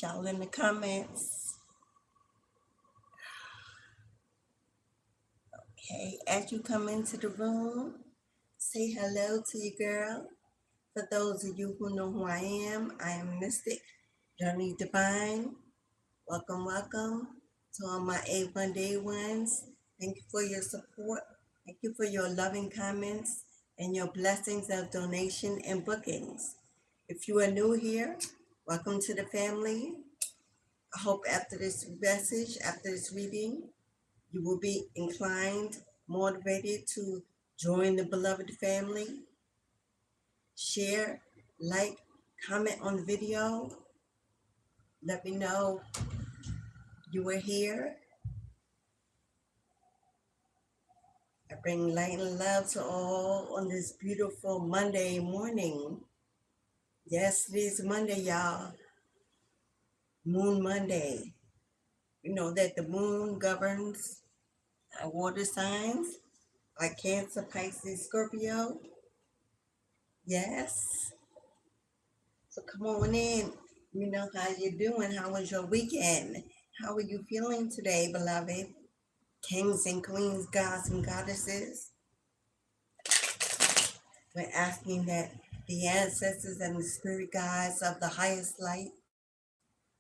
Y'all in the comments. Okay, as you come into the room, say hello to your girl. For those of you who know who I am Mystic Journey Divine. Welcome, welcome to all my A1 Day ones. Thank you for your support. Thank you for your loving comments and your blessings of donation and bookings. If you are new here, welcome to the family. I hope after this message, after this reading, you will be inclined, motivated to join the beloved family. Share, like, comment on the video. Let me know you were here. I bring light and love to all on this beautiful Monday morning. Yes, it is Monday, y'all. Moon Monday. You know that the moon governs our water signs like Cancer, Pisces, Scorpio. Yes. So come on in. You know how you're doing. How was your weekend? How are you feeling today, beloved? Kings and queens, gods and goddesses. We're asking that the ancestors and the spirit guides of the highest light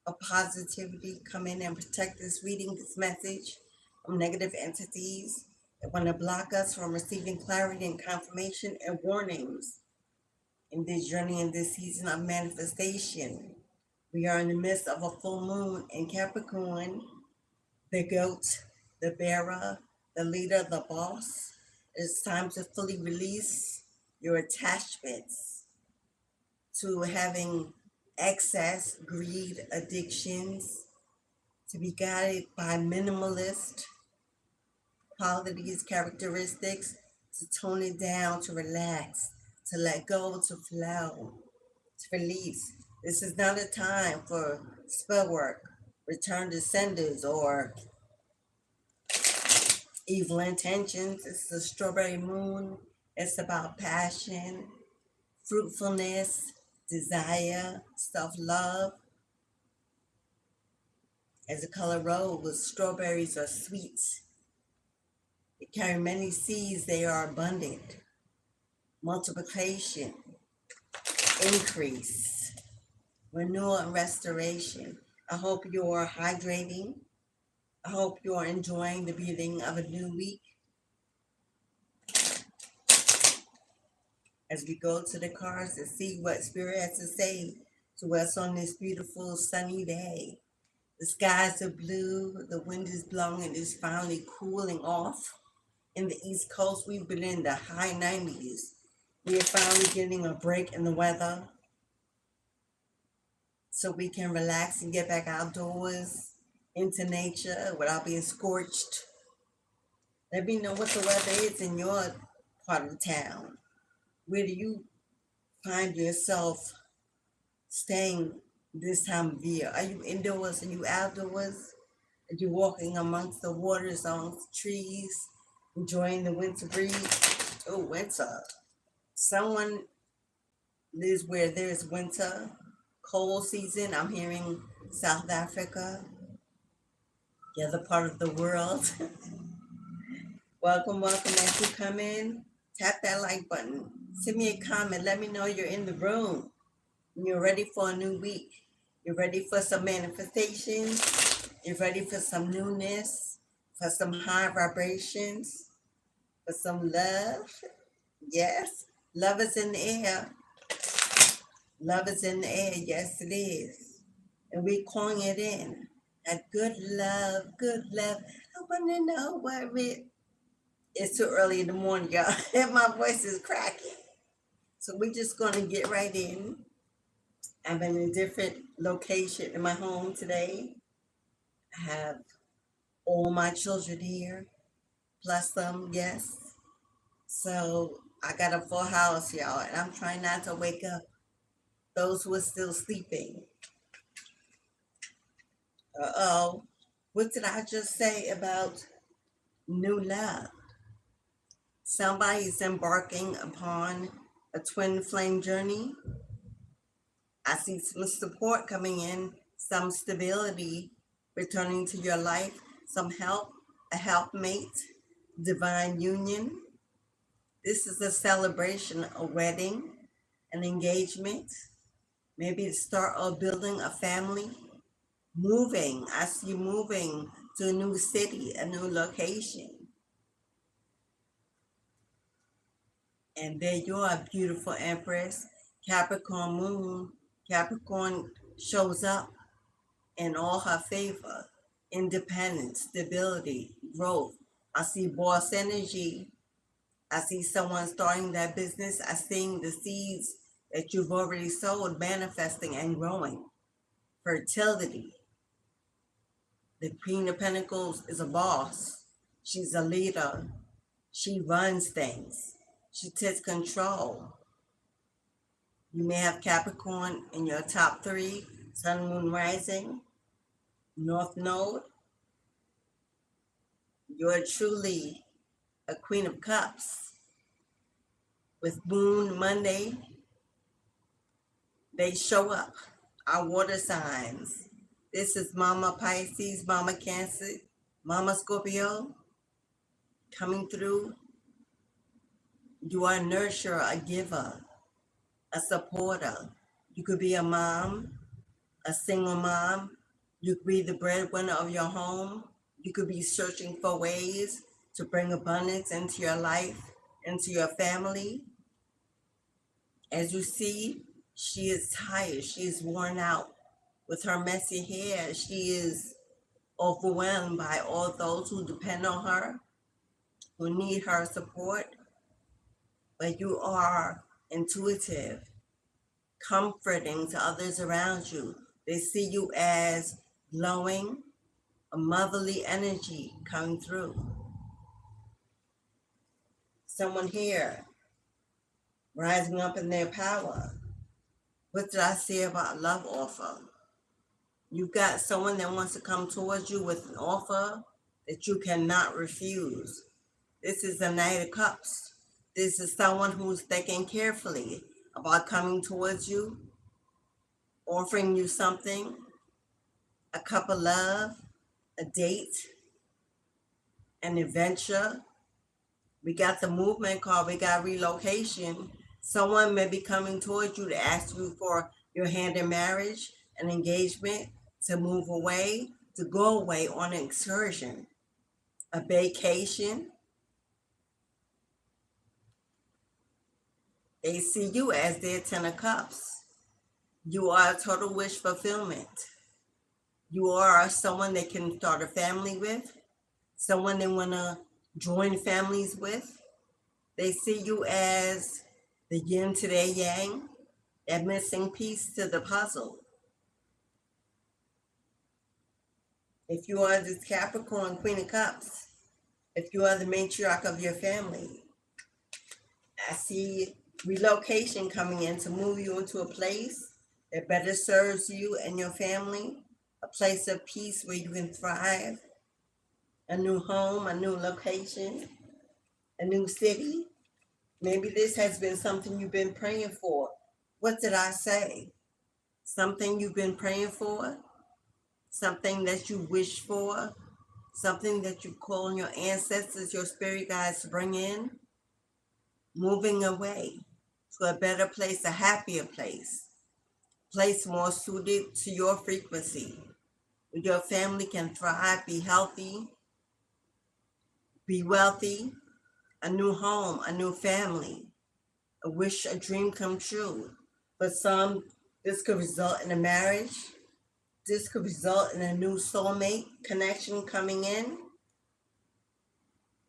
of positivity come in and protect this reading, this message from negative entities that want to block us from receiving clarity and confirmation and warnings in this journey, in this season of manifestation. We are in the midst of a full moon in Capricorn, the goat, the bearer, the leader, the boss. It's time to fully release your attachments to having excess, greed, addictions, to be guided by minimalist qualities, characteristics, to tone it down, to relax, to let go, to flow, to release. This is not a time for spell work, return to senders, or evil intentions. It's the strawberry moon. It's about passion, fruitfulness, desire, self-love. As the color rose, strawberries are sweet. They carry many seeds. They are abundant. Multiplication, increase, renewal, and restoration. I hope you are hydrating. I hope you are enjoying the beginning of a new week. As we go to the cards to see what Spirit has to say to us on this beautiful sunny day. The skies are blue, the wind is blowing, and it's finally cooling off. In the East Coast, we've been in the high 90s. We are finally getting a break in the weather so we can relax and get back outdoors into nature without being scorched. Let me know what the weather is in your part of town. Where do you find yourself staying this time of year? Are you indoors? Are you outdoors? Are you walking amongst the waters, amongst the trees, enjoying the winter breeze? Oh, winter. Someone lives where there's winter, cold season. I'm hearing South Africa, the other part of the world. Welcome, welcome. As you come in, tap that like button. Send me a comment. Let me know you're in the room. You're ready for a new week. You're ready for some manifestations. You're ready for some newness, for some high vibrations, for some love. Yes, love is in the air. Love is in the air. Yes, it is. And we're calling it in. That good love, good love. I want to know what it's too early in the morning, y'all. My voice is cracking. So we're just going to get right in. I'm in a different location in my home today. I have all my children here, plus some guests. So I got a full house, y'all, and I'm trying not to wake up those who are still sleeping. Uh-oh. What did I just say about new love? Somebody is embarking upon a twin flame journey. I see some support coming in some stability returning to your life, some help, a helpmate, divine union. This is a celebration, a wedding, an engagement, maybe the start of building a family, moving. I see you moving to a new city, a new location. And there you are, beautiful Empress. Capricorn moon. Capricorn shows up in all her favor. Independence, stability, growth. I see boss energy. I see someone starting that business. I see the seeds that you've already sowed manifesting and growing. Fertility. The Queen of Pentacles is a boss. She's a leader. She runs things. She takes control. You may have Capricorn in your top 3, Sun, Moon, Rising, North Node. You're truly a Queen of Cups. With Moon Monday, they show up. Our water signs. This is Mama Pisces, Mama Cancer, Mama Scorpio coming through. You are a nurturer, a giver, a supporter. You could be a mom, a single mom. You could be the breadwinner of your home. You could be searching for ways to bring abundance into your life, into your family. As you see, she is tired. She is worn out. With her messy hair, she is overwhelmed by all those who depend on her, who need her support. But you are intuitive, comforting to others around you. They see you as glowing, a motherly energy coming through. Someone here rising up in their power. What did I say about love offer? You've got someone that wants to come towards you with an offer that you cannot refuse. This is the Knight of Cups. This is someone who's thinking carefully about coming towards you, offering you something, a cup of love, a date, an adventure. We got the movement card, we got relocation. Someone may be coming towards you to ask you for your hand in marriage, an engagement, to move away, to go away on an excursion, a vacation. They see you as their 10 of Cups. You are a total wish fulfillment. You are someone they can start a family with, someone they want to join families with. They see you as the yin to their yang, that missing piece to the puzzle. If you are this Capricorn Queen of Cups, if you are the matriarch of your family, I see relocation coming in to move you into a place that better serves you and your family, a place of peace where you can thrive, a new home, a new location, a new city. Maybe this has been something you've been praying for. What did I say? Something you've been praying for? Something that you wish for? Something that you call on your ancestors, your spirit guides to bring in? Moving away to a better place, a happier place more suited to your frequency, where your family can thrive, be healthy, be wealthy, a new home, a new family, a wish, a dream come true. For some, this could result in a marriage. This could result in a new soulmate connection coming in.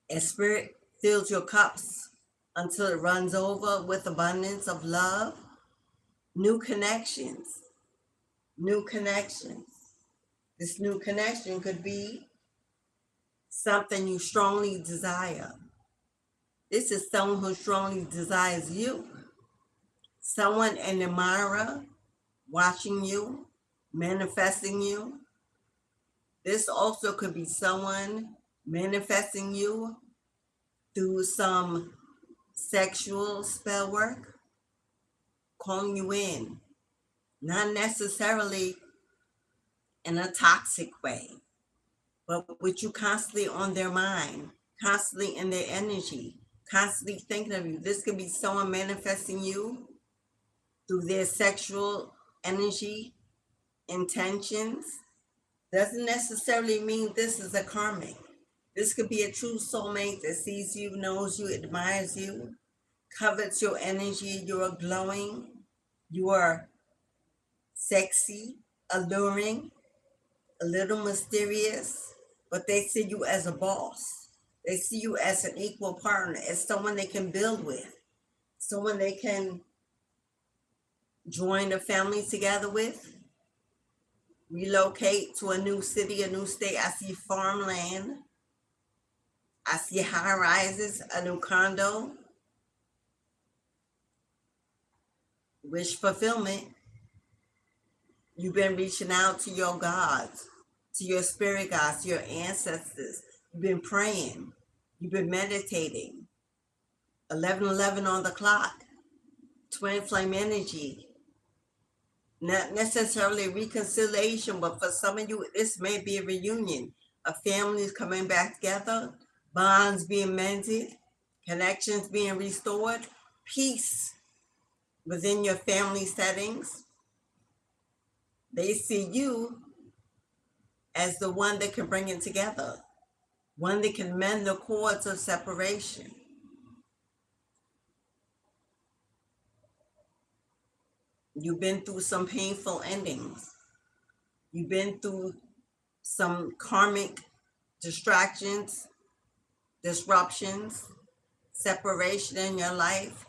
And spirit fills your cups until it runs over with abundance of love. New connections. New connections. This new connection could be something you strongly desire. This is someone who strongly desires you. Someone, an admirer, watching you, manifesting you. This also could be someone manifesting you through some sexual spell work, calling you in. Not necessarily in a toxic way, but with you constantly on their mind, constantly in their energy, constantly thinking of you. This could be someone manifesting you through their sexual energy, intentions. Doesn't necessarily mean this is a karmic. This could be a true soulmate that sees you, knows you, admires you, covets your energy. You are glowing, you are sexy, alluring, a little mysterious, but they see you as a boss. They see you as an equal partner, as someone they can build with, someone they can join a family together with, relocate to a new city, a new state. I see farmland. I see high rises, a new condo, wish fulfillment. You've been reaching out to your gods, to your spirit guides, to your ancestors. You've been praying. You've been meditating. 11:11 on the clock. Twin flame energy. Not necessarily reconciliation, but for some of you, this may be a reunion. A family is coming back together, bonds being mended, connections being restored, peace within your family settings. They see you as the one that can bring it together, one that can mend the cords of separation. You've been through some painful endings. You've been through some karmic distractions, disruptions, separation in your life,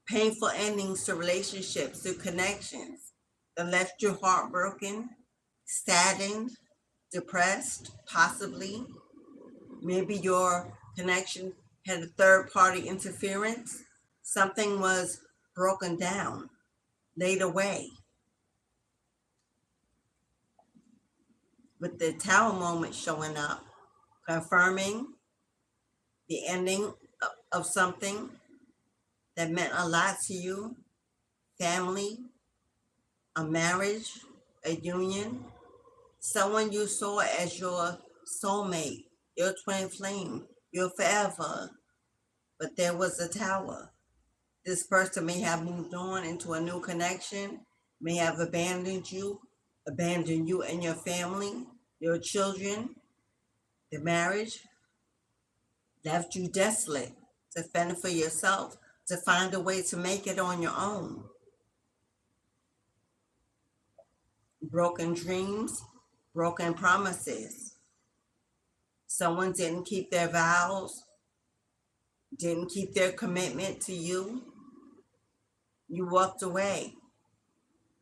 painful endings to relationships, to connections that left you heartbroken, saddened, depressed, possibly. Maybe your connection had a third-party interference. Something was broken down, laid away. With the Tower moment showing up, confirming the ending of something that meant a lot to you, family, a marriage, a union, someone you saw as your soulmate, your twin flame, your forever, but there was a tower. This person may have moved on into a new connection, may have abandoned you and your family, your children, the marriage, left you desolate, to fend for yourself, to find a way to make it on your own. Broken dreams, broken promises. Someone didn't keep their vows, didn't keep their commitment to you. You walked away.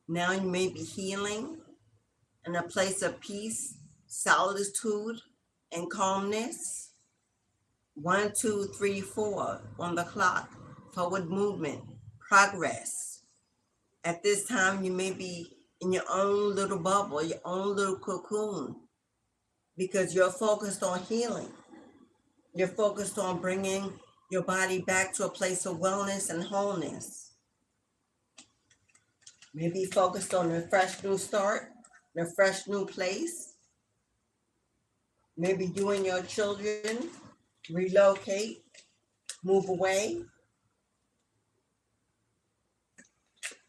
Now you may be healing in a place of peace, solitude, and calmness. 1, 2, 3, 4 on the clock. Forward movement, progress. At this time, you may be in your own little bubble, your own little cocoon, because you're focused on healing. You're focused on bringing your body back to a place of wellness and wholeness. Maybe focused on a fresh new start, a fresh new place. Maybe you and your children relocate, move away.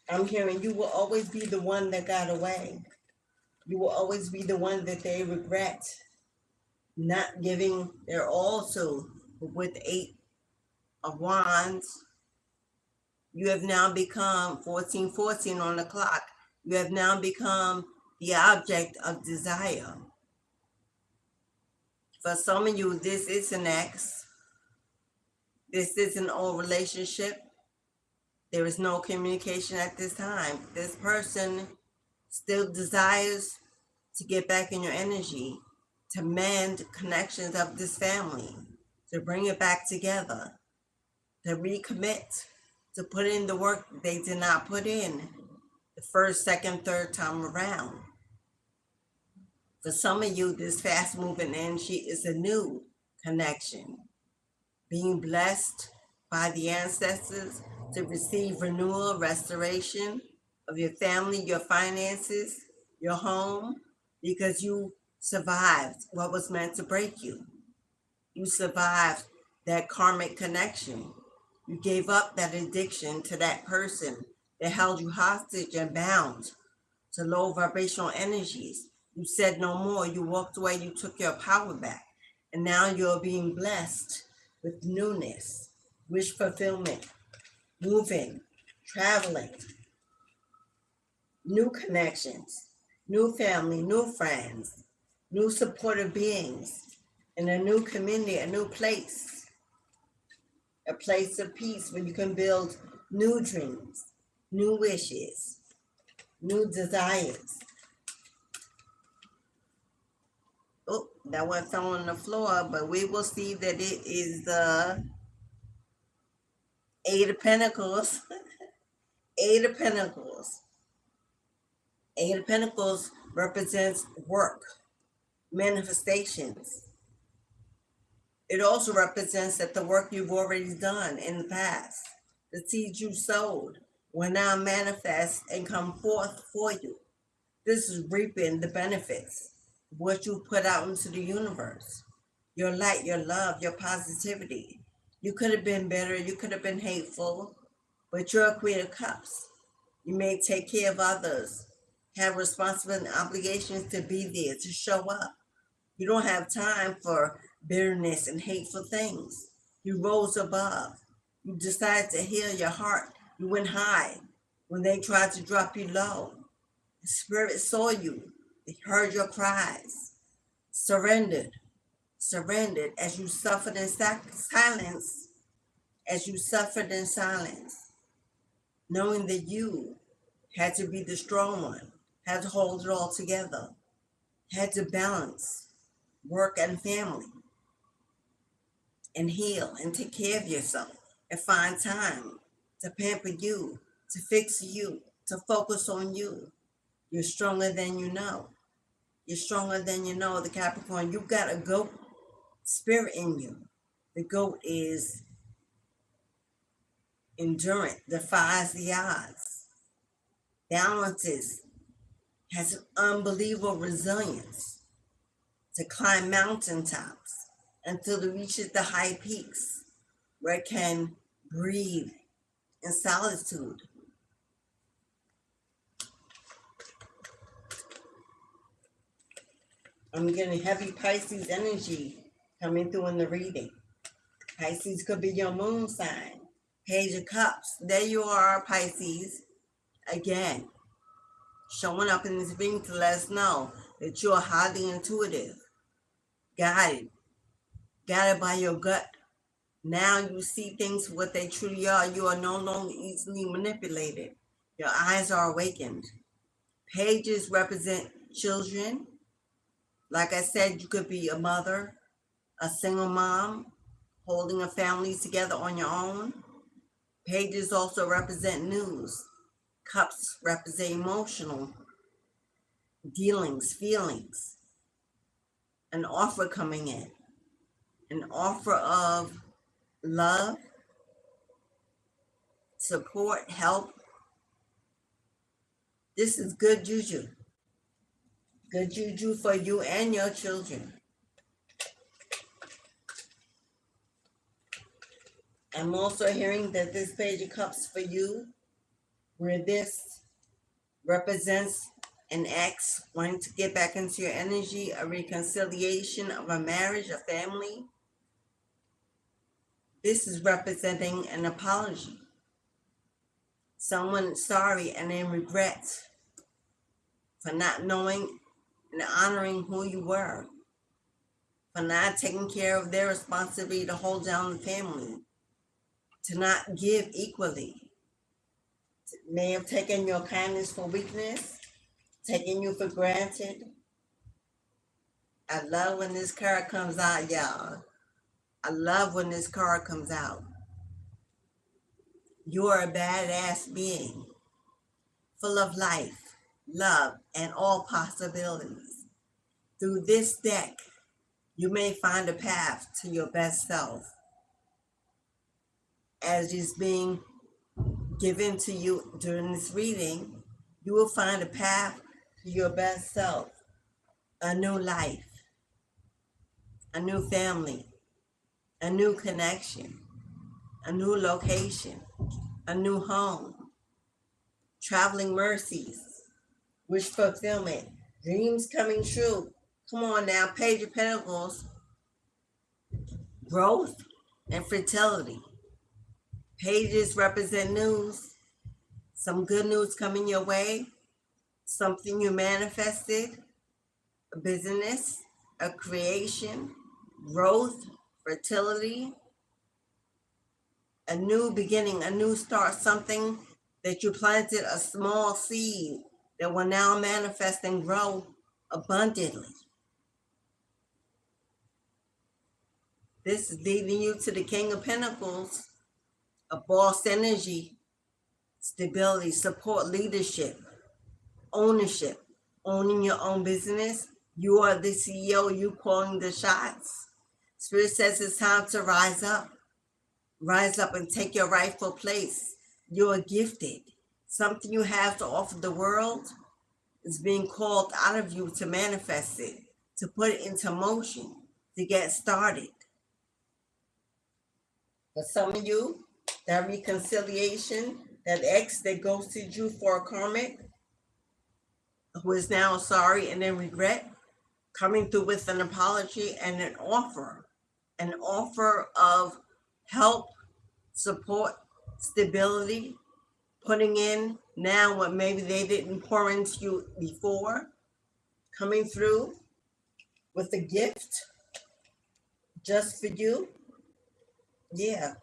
I'm hearing you will always be the one that got away. You will always be the one that they regret not giving their all to. With 8 of Wands, you have now become 14:14 on the clock. You have now become the object of desire. For some of you, this is an ex. This is an old relationship. There is no communication at this time. This person still desires to get back in your energy, to mend connections of this family, to bring it back together, to recommit, to put in the work they did not put in the first, second, third time around. For some of you, this fast moving energy is a new connection, being blessed by the ancestors to receive renewal, restoration of your family, your finances, your home, because you survived what was meant to break you. You survived that karmic connection. You gave up that addiction to that person that held you hostage and bound to low vibrational energies. You said no more. You walked away. You took your power back. And now you're being blessed with newness, wish fulfillment, moving, traveling, new connections, new family, new friends, new supportive beings, in a new community, a new place, a place of peace where you can build new dreams, new wishes, new desires. Oh, that one fell on the floor, but we will see that it is the Eight of Pentacles. Eight of Pentacles. Eight of Pentacles represents work, manifestations. It also represents that the work you've already done in the past, the seeds you sowed, will now manifest and come forth for you. This is reaping the benefits of what you put out into the universe. Your light, your love, your positivity. You could have been better, you could have been hateful, but you're a Queen of Cups. You may take care of others, have responsibility and obligations to be there, to show up. You don't have time for bitterness and hateful things. You rose above. You decided to heal your heart. You went high when they tried to drop you low. The Spirit saw you. They heard your cries. Surrendered as you suffered in silence, knowing that you had to be the strong one, had to hold it all together, had to balance work and family, and heal and take care of yourself, and find time to pamper you, to fix you, to focus on you. You're stronger than you know. You're stronger than you know, the Capricorn. You've got a goat spirit in you. The goat is endurant, defies the odds, balances, has an unbelievable resilience to climb mountaintops until it reaches the high peaks where it can breathe in solitude. I'm getting heavy Pisces energy coming through in the reading. Pisces could be your moon sign. Page of Cups. There you are, Pisces. Again, showing up in this reading to let us know that you're highly intuitive, guided by your gut. Now you see things for what they truly are. You are no longer easily manipulated. Your eyes are awakened. Pages represent children. Like I said, you could be a mother, a single mom, holding a family together on your own. Pages also represent news. Cups represent emotional dealings, feelings. An offer coming in. An offer of love, support, help. This is good juju. Good juju for you and your children. I'm also hearing that this Page of Cups for you, where this represents an ex wanting to get back into your energy, a reconciliation of a marriage, a family. This is representing an apology. Someone sorry and in regret for not knowing and honoring who you were, for not taking care of their responsibility to hold down the family, to not give equally. May have taken your kindness for weakness, taking you for granted. I love when this card comes out, y'all. I love when this card comes out. You are a badass being, full of life, love, and all possibilities. Through this deck, you may find a path to your best self. As is being given to you during this reading, you will find a path to your best self. a new life, a new family, a new connection, a new location, a new home, traveling mercies, wish fulfillment, dreams coming true. Come on now, Page of Pentacles, growth and fertility. Pages represent news, some good news coming your way, something you manifested, a business, a creation, growth, fertility, a new beginning, a new start, something that you planted, a small seed that will now manifest and grow abundantly. This is leading you to the King of Pentacles, a boss energy, stability, support, leadership, ownership, owning your own business. You are the CEO, you calling the shots. Spirit says it's time to rise up. Rise up and take your rightful place. You are gifted. Something you have to offer the world is being called out of you to manifest it, to put it into motion, to get started. For some of you, that reconciliation, that ex that ghosted you for a karmic, who is now sorry and in regret, coming through with an apology and an offer of help, support, stability, putting in now what maybe they didn't pour into you before, coming through with a gift just for you. Yeah,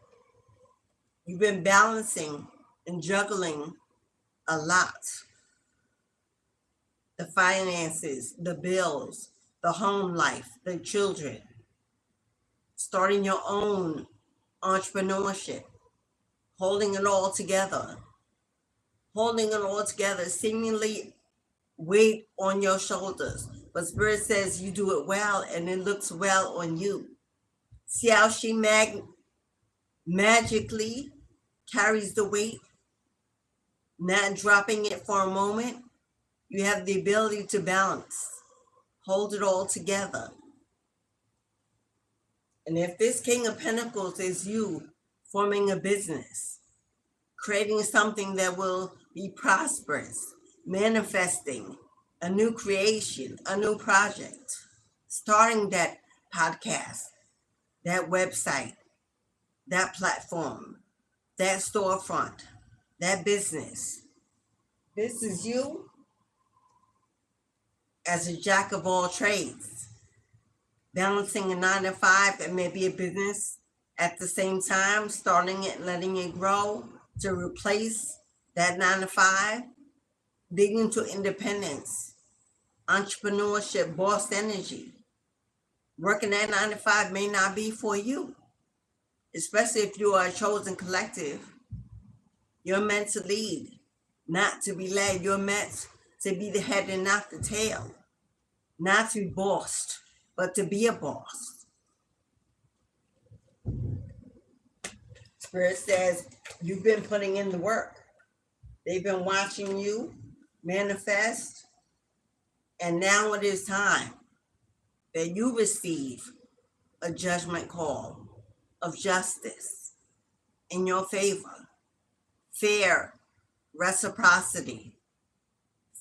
you've been balancing and juggling a lot. The finances, the bills, the home life, the children, starting your own entrepreneurship, holding it all together, seemingly weight on your shoulders. But Spirit says you do it well and it looks well on you. See how she magically carries the weight, not dropping it for a moment. You have the ability to balance, hold it all together. And if this King of Pentacles is you forming a business, creating something that will be prosperous, manifesting a new creation, a new project, starting that podcast, that website, that platform, that storefront, that business. This is you as a jack of all trades, balancing a 9-to-5 and maybe a business at the same time, starting it, letting it grow to replace that 9-to-5, leading to independence, entrepreneurship, boss energy. Working that 9-to-5 may not be for you, especially if you are a chosen collective. You're meant to lead, not to be led. You're meant to be the head and not the tail, not to be bossed, but to be a boss. Spirit says you've been putting in the work. They've been watching you manifest, and now it is time that you receive a judgment call of justice in your favor, fair reciprocity,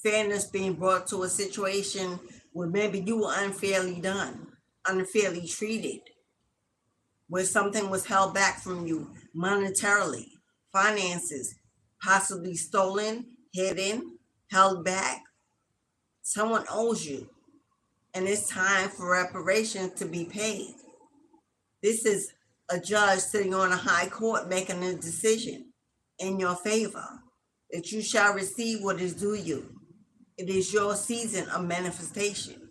fairness being brought to a situation where maybe you were unfairly done, unfairly treated, where something was held back from you monetarily, finances, possibly stolen, hidden, held back. Someone owes you, and it's time for reparations to be paid. This is a judge sitting on a high court making a decision in your favor that you shall receive what is due you. It is your season of manifestation.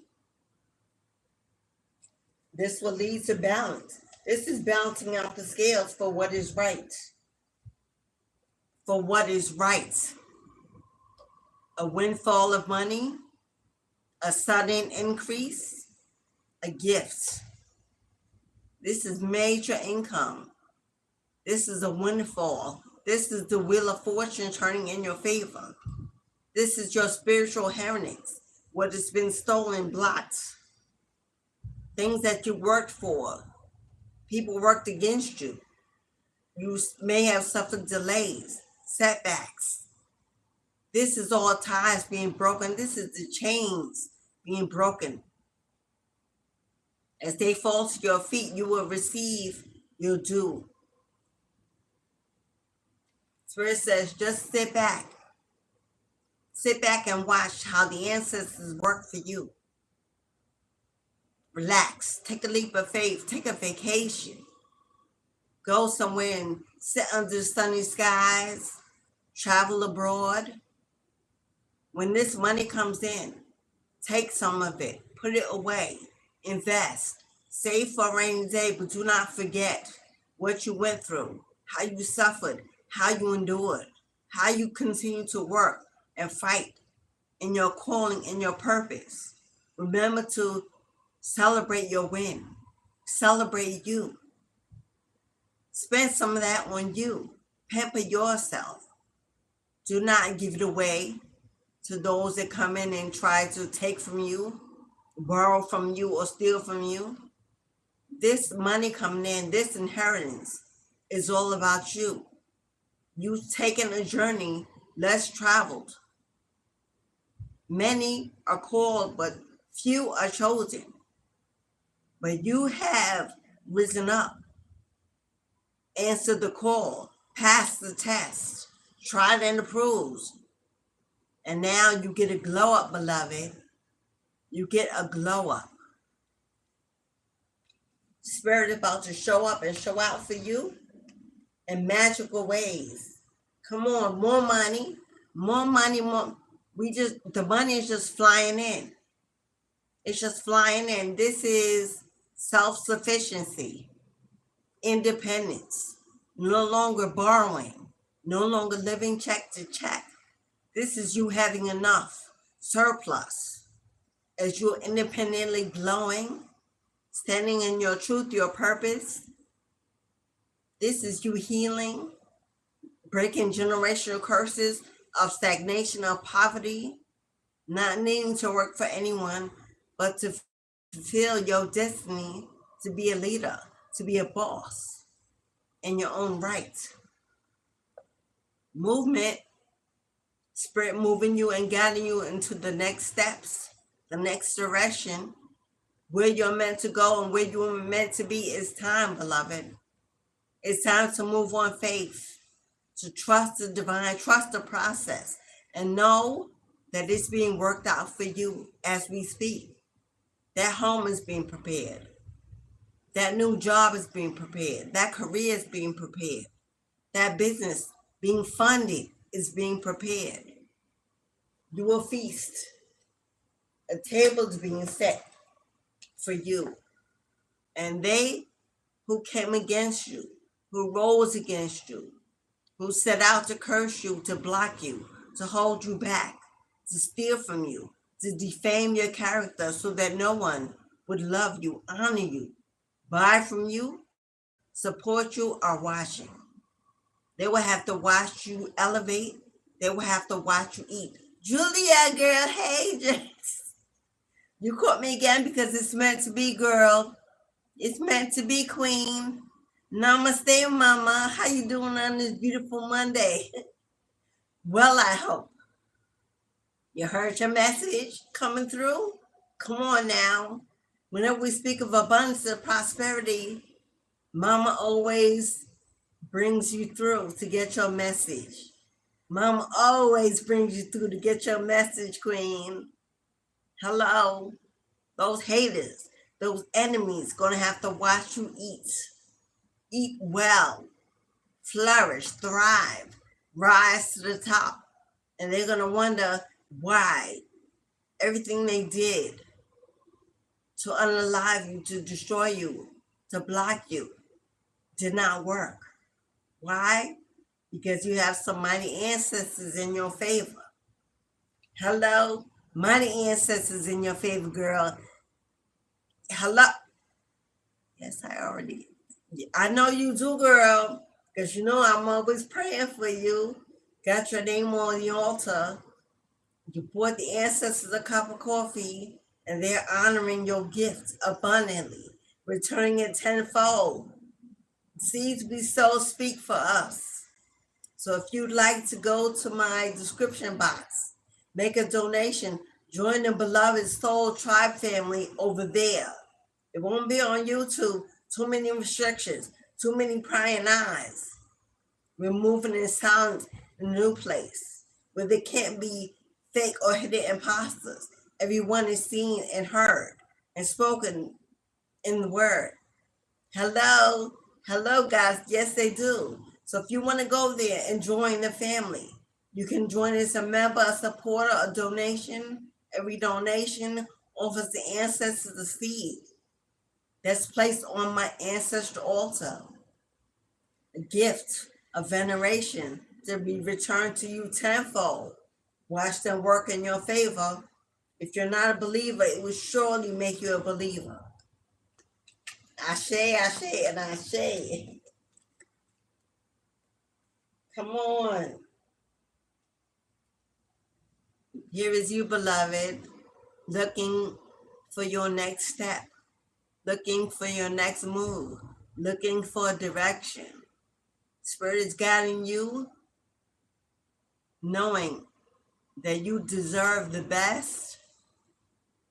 This will lead to balance. This is balancing out the scales for what is right. For what is right. A windfall of money, a sudden increase, a gift. This is major income. This is a windfall. This is the wheel of fortune turning in your favor. This is your spiritual heritage, what has been stolen, blocked, things that you worked for. People worked against you. You may have suffered delays, setbacks. This is all ties being broken. This is the chains being broken. As they fall to your feet, you will receive your due. Spirit says, just sit back. Sit back and watch how the ancestors work for you. Relax. Take a leap of faith. Take a vacation. Go somewhere and sit under sunny skies. Travel abroad. When this money comes in, take some of it. Put it away. Invest. Save for a rainy day, but do not forget what you went through, how you suffered, how you endured, how you continue to work and fight in your calling and your purpose. Remember to celebrate your win. Celebrate you. Spend some of that on you. Pamper yourself. Do not give it away to those that come in and try to take from you, borrow from you, or steal from you. This money coming in, this inheritance is all about you. You've taken a journey less traveled. Many are called, but few are chosen. But you have risen up, answered the call, passed the test, tried and approved. And now you get a glow up, beloved. You get a glow up. Spirit is about to show up and show out for you in magical ways. Come on, more money, more money, more. The money is just flying in. It's just flying in. This is self-sufficiency, independence, no longer borrowing, no longer living check to check. This is you having enough, surplus, as you're independently glowing, standing in your truth, your purpose. This is you healing, breaking generational curses of stagnation, of poverty, not needing to work for anyone, but to fulfill your destiny to be a leader, to be a boss in your own right. Movement, Spirit moving you and guiding you into the next steps, the next direction, where you're meant to go and where you're meant to be. Is time, beloved. It's time to move on faith, to trust the divine, trust the process, and know that it's being worked out for you as we speak. That home is being prepared. That new job is being prepared. That career is being prepared. That business being funded is being prepared. You will feast. A table is being set for you. And they who came against you, who rose against you, who set out to curse you, to block you, to hold you back, to steal from you, to defame your character so that no one would love you, honor you, buy from you, support you, are watching. They will have to watch you elevate. They will have to watch you eat. Julia, girl, hey, Jace. You caught me again because it's meant to be, girl. It's meant to be, queen. Namaste, mama. How you doing on this beautiful Monday? Well, I hope. You heard your message coming through? Come on now. Whenever we speak of abundance and prosperity, mama always brings you through to get your message. Mama always brings you through to get your message, queen. Hello. Those haters, those enemies, going to have to watch you eat. Eat well, flourish, thrive, rise to the top. And they're going to wonder why everything they did to unalive you, to destroy you, to block you, did not work. Why? Because you have some mighty ancestors in your favor. Hello? Mighty ancestors in your favor, girl. Hello? Yes, I know you do, girl, because I'm always praying for you. Got your name on the altar. You bought the ancestors a cup of coffee, and they're honoring your gift abundantly, returning it tenfold. Seeds we sow speak for us. So if you'd like to go to my description box, make a donation, join the Beloved Soul Tribe family over there. It won't be on YouTube. Too many restrictions, too many prying eyes. We're moving in silence in a new place where there can't be fake or hidden imposters. Everyone is seen and heard and spoken in the word. Hello, hello, guys. Yes, they do. So if you want to go there and join the family, you can join as a member, a supporter, a donation. Every donation offers the ancestors a seed that's placed on my ancestral altar, a gift, a veneration to be returned to you tenfold. Watch them work in your favor. If you're not a believer, it will surely make you a believer. Ashe, ashe, and ashe. Come on. Here is you, beloved, looking for your next step, looking for your next move, looking for direction. Spirit is guiding you, knowing that you deserve the best.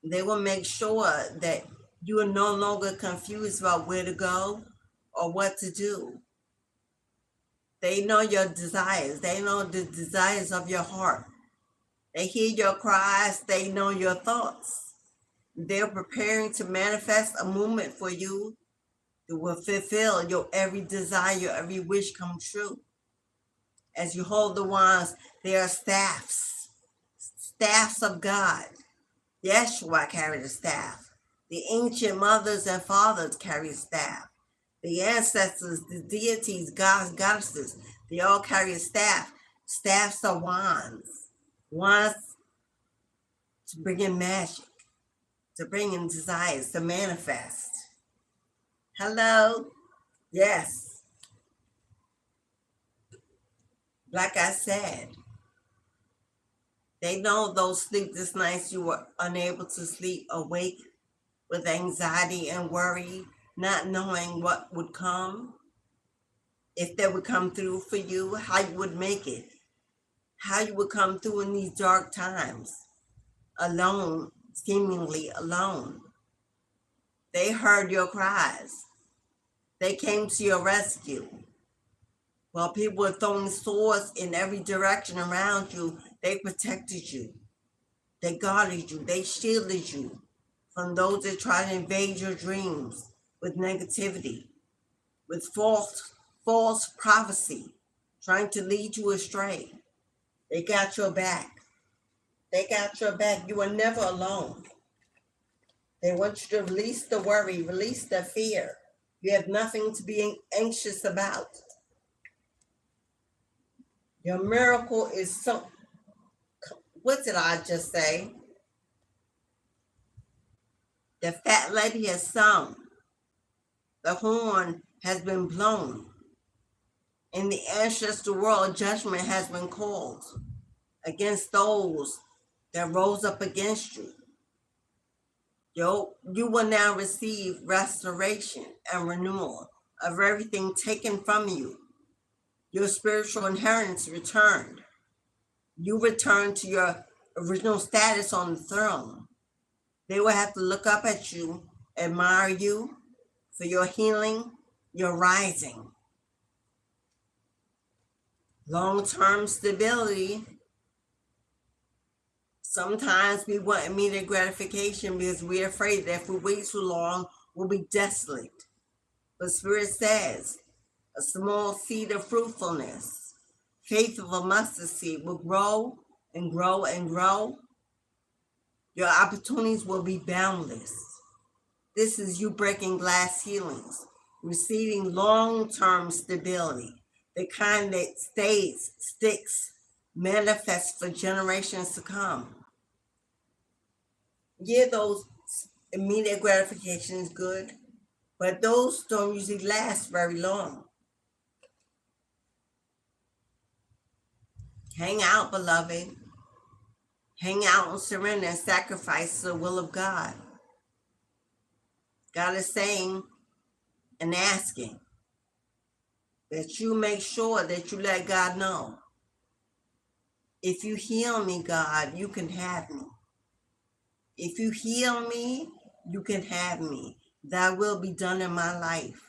They will make sure that you are no longer confused about where to go or what to do. They know your desires. They know the desires of your heart. They hear your cries. They know your thoughts. They're preparing to manifest a movement for you that will fulfill your every desire, your every wish come true. As you hold the wands, they are staffs of God. Yeshua carried a staff. The ancient mothers and fathers carry a staff. The ancestors, the deities, gods, goddesses, they all carry a staff. Staffs are wands. Wands to bring in magic, to bring in desires, to manifest. Hello? Yes. Like I said, they know those sleepless nights you were unable to sleep, awake with anxiety and worry, not knowing what would come, if they would come through for you, how you would make it, how you would come through in these dark times, alone, seemingly alone. They heard your cries. They came to your rescue. While people were throwing swords in every direction around you, they protected you. They guarded you. They shielded you from those that try to invade your dreams with negativity, with false prophecy, trying to lead you astray. They got your back. They got your back. You are never alone. They want you to release the worry, release the fear. You have nothing to be anxious about. Your miracle is so, what did I just say? The fat lady has sung. The horn has been blown. In the ancestral world, judgment has been called against those that rose up against you. You will now receive restoration and renewal of everything taken from you. Your spiritual inheritance returned. You return to your original status on the throne. They will have to look up at you, admire you for your healing, your rising. Long-term stability. Sometimes we want immediate gratification because we're afraid that if we wait too long, we'll be desolate. But Spirit says, a small seed of fruitfulness, faith of a mustard seed will grow and grow and grow. Your opportunities will be boundless. This is you breaking glass ceilings, receiving long-term stability, the kind that stays, sticks, manifests for generations to come. Yeah, those immediate gratification is good, but those don't usually last very long. Hang out, beloved. Hang out and surrender and sacrifice to the will of God. God is saying and asking that you make sure that you let God know, if you heal me, God, you can have me. If you heal me, you can have me. Thy will be done in my life.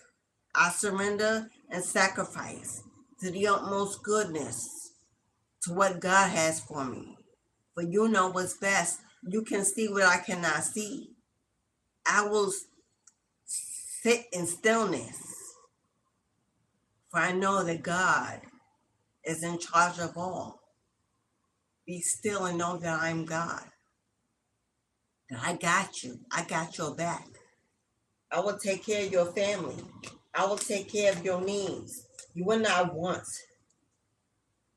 I surrender and sacrifice to the utmost goodness, to what God has for me. For you know what's best. You can see what I cannot see. I will sit in stillness, for I know that God is in charge of all. Be still and know that I'm God. That I got you. I got your back. I will take care of your family. I will take care of your needs. You will not want.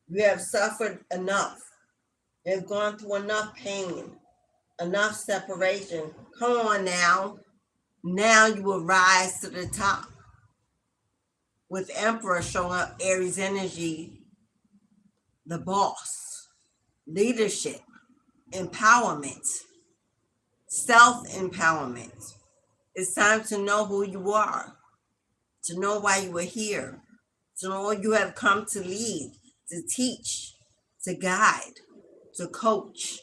You have suffered enough. You have gone through enough pain, enough separation. Come on now. Now you will rise to the top. With Emperor showing up, Aries energy, the boss, leadership, empowerment, self-empowerment. It's time to know who you are, to know why you are here, to know you have come to lead, to teach, to guide, to coach.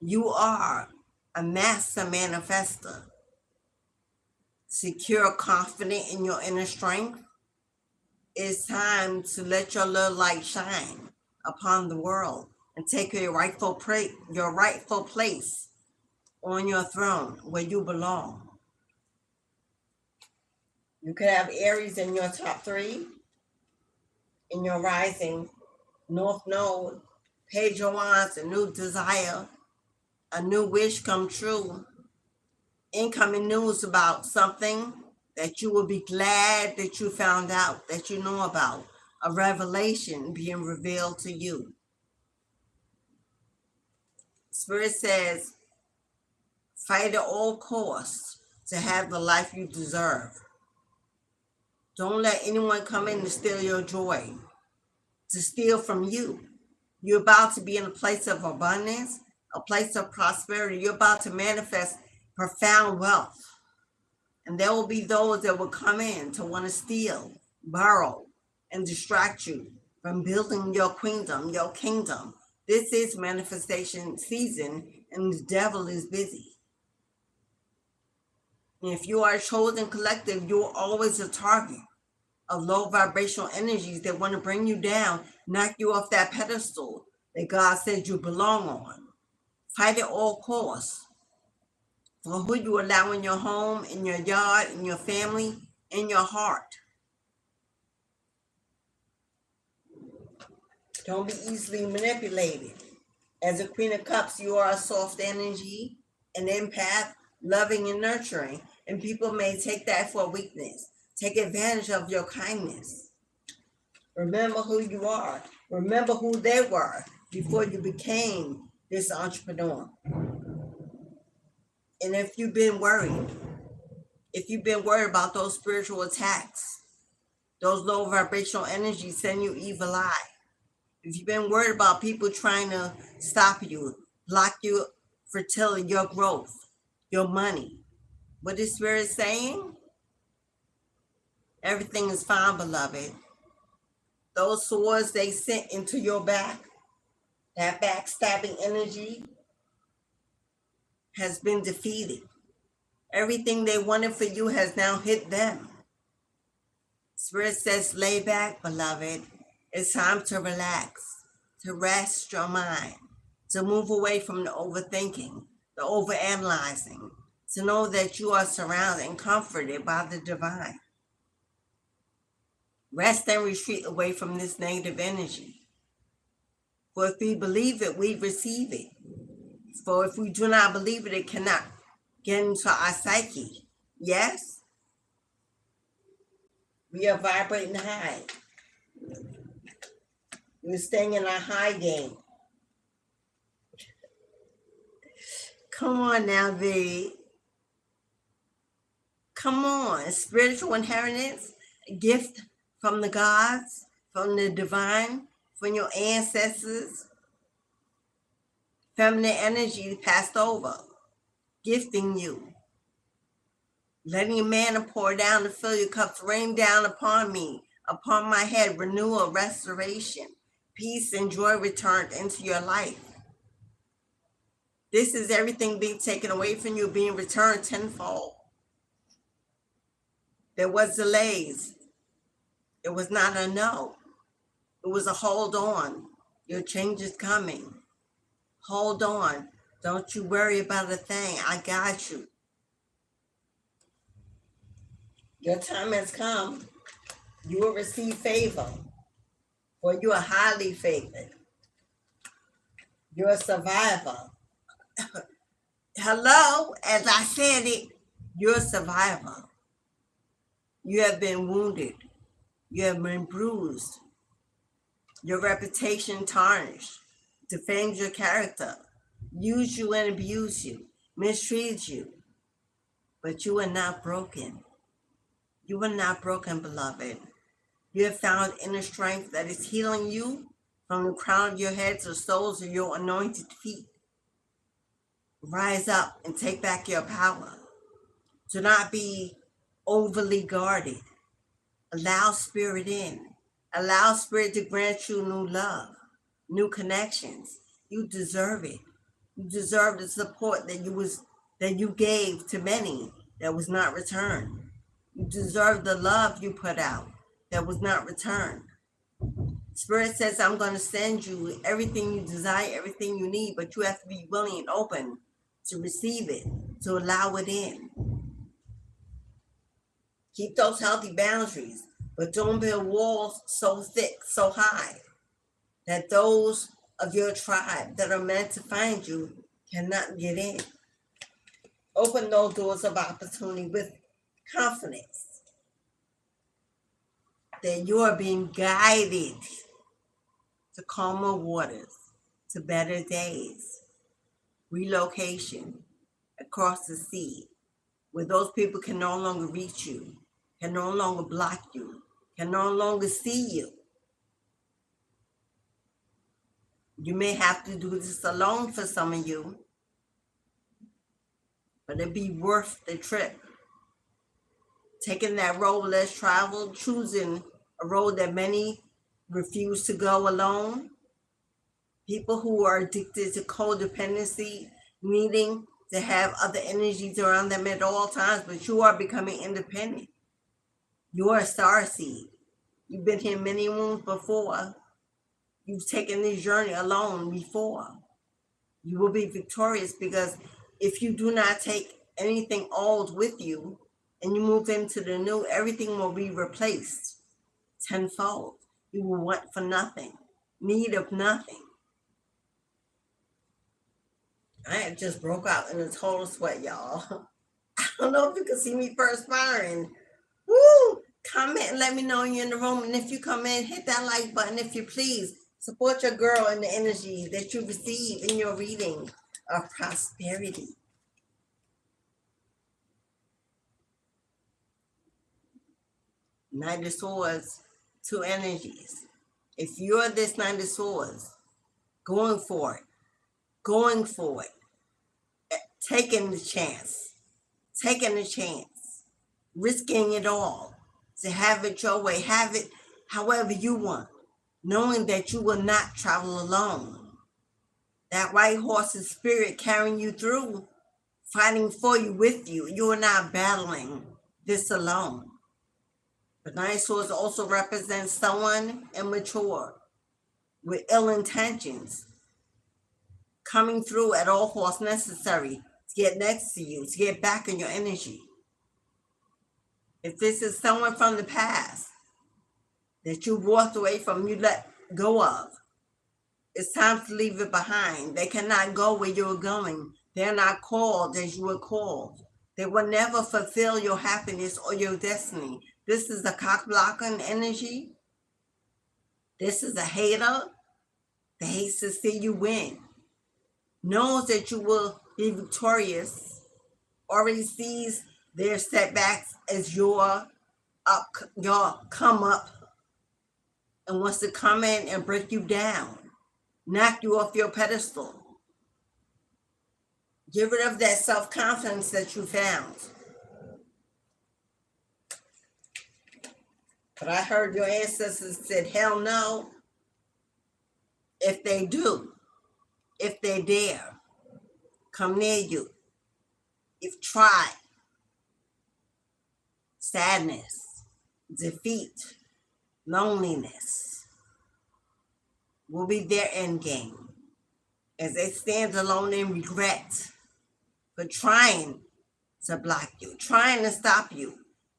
You are a master manifester, secure, confident in your inner strength. It's time to let your little light shine upon the world and take your rightful place on your throne where you belong. You could have Aries in your top 3, in your rising, North Node, Page of Wands, a new desire, a new wish come true, incoming news about something that you will be glad that you found out, that you know about, a revelation being revealed to you. Spirit says, fight at all costs to have the life you deserve. Don't let anyone come in to steal your joy, to steal from you. You're about to be in a place of abundance, a place of prosperity. You're about to manifest profound wealth. And there will be those that will come in to want to steal, borrow, and distract you from building your queendom, your kingdom. This is manifestation season, and the devil is busy. And if you are a chosen collective, you're always a target of low vibrational energies that want to bring you down, knock you off that pedestal that God said you belong on. Fight at all costs for who you allow in your home, in your yard, in your family, in your heart. Don't be easily manipulated. As a Queen of Cups, you are a soft energy, an empath, loving and nurturing, and people may take that for weakness. Take advantage of your kindness. Remember who you are. Remember who they were before you became this entrepreneur. And if you've been worried about those spiritual attacks, those low vibrational energies send you evil eye. If you've been worried about people trying to stop you, block your fertility, your growth, your money, what is Spirit saying? Everything is fine, beloved. Those swords they sent into your back, that backstabbing energy has been defeated. Everything they wanted for you has now hit them. Spirit says, lay back, beloved. It's time to relax, to rest your mind, to move away from the overthinking, the overanalyzing, to know that you are surrounded and comforted by the divine. Rest and retreat away from this negative energy. For if we believe it, we receive it. For if we do not believe it, it cannot get into our psyche. Yes? We are vibrating high. We're staying in our high game. Come on now, V. Come on. Spiritual inheritance, a gift from the gods, from the divine, from your ancestors, Feminine energy passed over, gifting you. Letting your manna pour down to fill your cups, rain down upon me, upon my head, renewal, restoration, peace and joy returned into your life. This is everything being taken away from you, being returned tenfold. There was delays. It was not a no. It was a hold on. Your change is coming. Hold on. Don't you worry about a thing. I got you. Your time has come. You will receive favor, for you are highly favored. You're a survivor. Hello, as I said it, you're a survivor. You have been wounded. You have been bruised. Your reputation tarnished, defamed your character, used you and abused you, mistreated you. But you are not broken. You are not broken, beloved. You have found inner strength that is healing you from the crown of your head to the soles of your anointed feet. Rise up and take back your power. Do not be overly guarded. Allow spirit in. Allow spirit to grant you new love, new connections. You deserve it. You deserve the support that you gave to many that was not returned. You deserve the love you put out that was not returned. Spirit says, I'm going to send you everything you desire, everything you need, but you have to be willing and open to receive it, to allow it in. Keep those healthy boundaries, but don't build walls so thick, so high, that those of your tribe that are meant to find you cannot get in. Open those doors of opportunity with confidence that you are being guided to calmer waters, to better days, relocation across the sea, where those people can no longer reach you, can no longer block you, can no longer see you. You may have to do this alone for some of you, but it'd be worth the trip. Taking that road less traveled, choosing a road that many refuse to go alone. People who are addicted to codependency, needing to have other energies around them at all times, but you are becoming independent. You are a starseed. You've been here many moons before. You've taken this journey alone before. You will be victorious, because if you do not take anything old with you and you move into the new, everything will be replaced tenfold. You will want for nothing, need of nothing. I have just broke out in a total sweat, y'all. I don't know if you can see me perspiring. Woo! Comment and let me know you're in the room. And if you come in, hit that like button if you please. Support your girl in the energy that you receive in your reading of prosperity. Knight of Swords, two energies. If you're this Knight of Swords, going for it, taking the chance, risking it all to have it your way, have it however you want, knowing that you will not travel alone. That white horse's spirit carrying you through, fighting for you, with you. You are not battling this alone. But Knight of Swords also represents someone immature with ill intentions, coming through at all costs necessary to get next to you, to get back in your energy. If this is someone from the past that you walked away from, you let go of, it's time to leave it behind. They cannot go where you're going. They're not called as you were called. They will never fulfill your happiness or your destiny. This is a cock-blocking energy. This is a hater that hates to see you win. Knows that you will be victorious. Already sees their setbacks as your come up, and wants to come in and break you down, knock you off your pedestal. Get rid of that self-confidence that you found. But I heard your ancestors said, hell no, if they do, if they dare come near you. If try, sadness, defeat, loneliness will be their end game as they stand alone in regret for trying to block you, trying to stop you.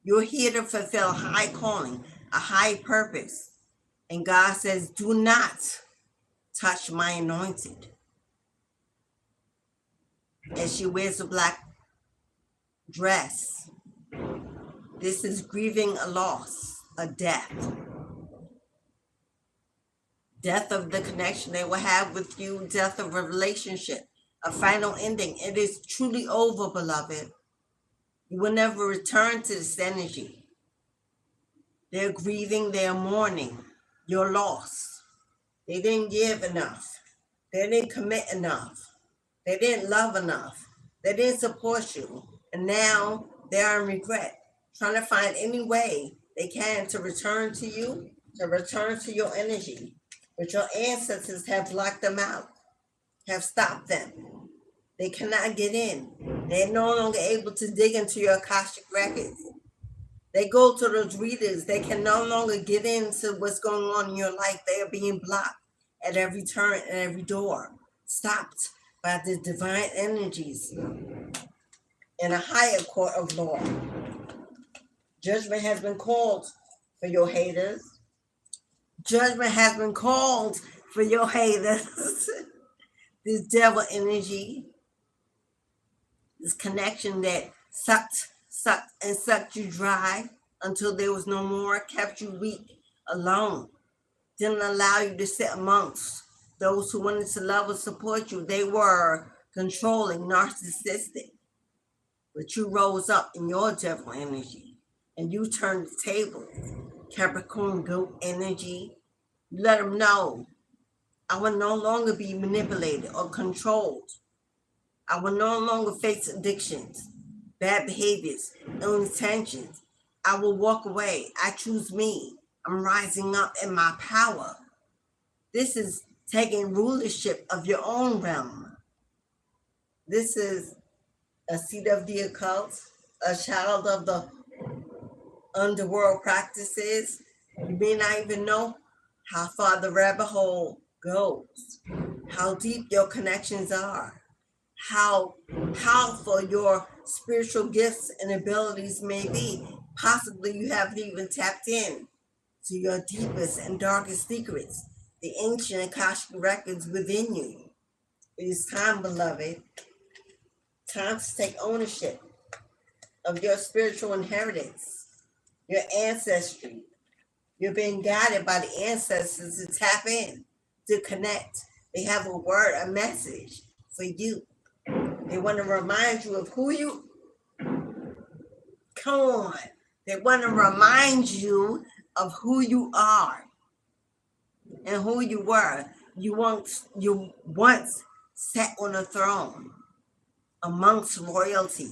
You're here to fulfill a high calling, a high purpose. And God says, do not touch my anointed. As she wears a black dress, this is grieving a loss, a death. Death of the connection they will have with you, death of a relationship, a final ending. It is truly over, beloved. You will never return to this energy. They're grieving, they're mourning your loss. They didn't give enough. They didn't commit enough. They didn't love enough. They didn't support you. And now they're in regret, trying to find any way they can to return to you, to return to your energy. But your ancestors have blocked them out, have stopped them. They cannot get in. They're no longer able to dig into your Akashic records. They go to those readers. They can no longer get into what's going on in your life. They are being blocked at every turn and every door, stopped by the divine energies in a higher court of law. Judgment has been called for your haters. Judgment has been called for your haters. This devil energy, this connection that sucked you dry until there was no more, kept you weak, alone, didn't allow you to sit amongst those who wanted to love and support you. They were controlling, narcissistic. But you rose up in your devil energy and you turned the table. Capricorn goat energy. You let them know, I will no longer be manipulated or controlled. I will no longer face addictions, bad behaviors, ill intentions. I will walk away. I choose me. I'm rising up in my power. This is taking rulership of your own realm. This is a seed of the occult, a child of the underworld practices. You may not even know how far the rabbit hole goes, how deep your connections are, how powerful your spiritual gifts and abilities may be. Possibly you haven't even tapped in to your deepest and darkest secrets, the ancient Akashic records within you. It is time, beloved, time to take ownership of your spiritual inheritance, your ancestry. You're being guided by the ancestors to tap in, to connect. They have a word, a message for you. They want to remind you of who you, come on. They want to remind you of who you are and who you were. You once sat on a throne amongst royalty,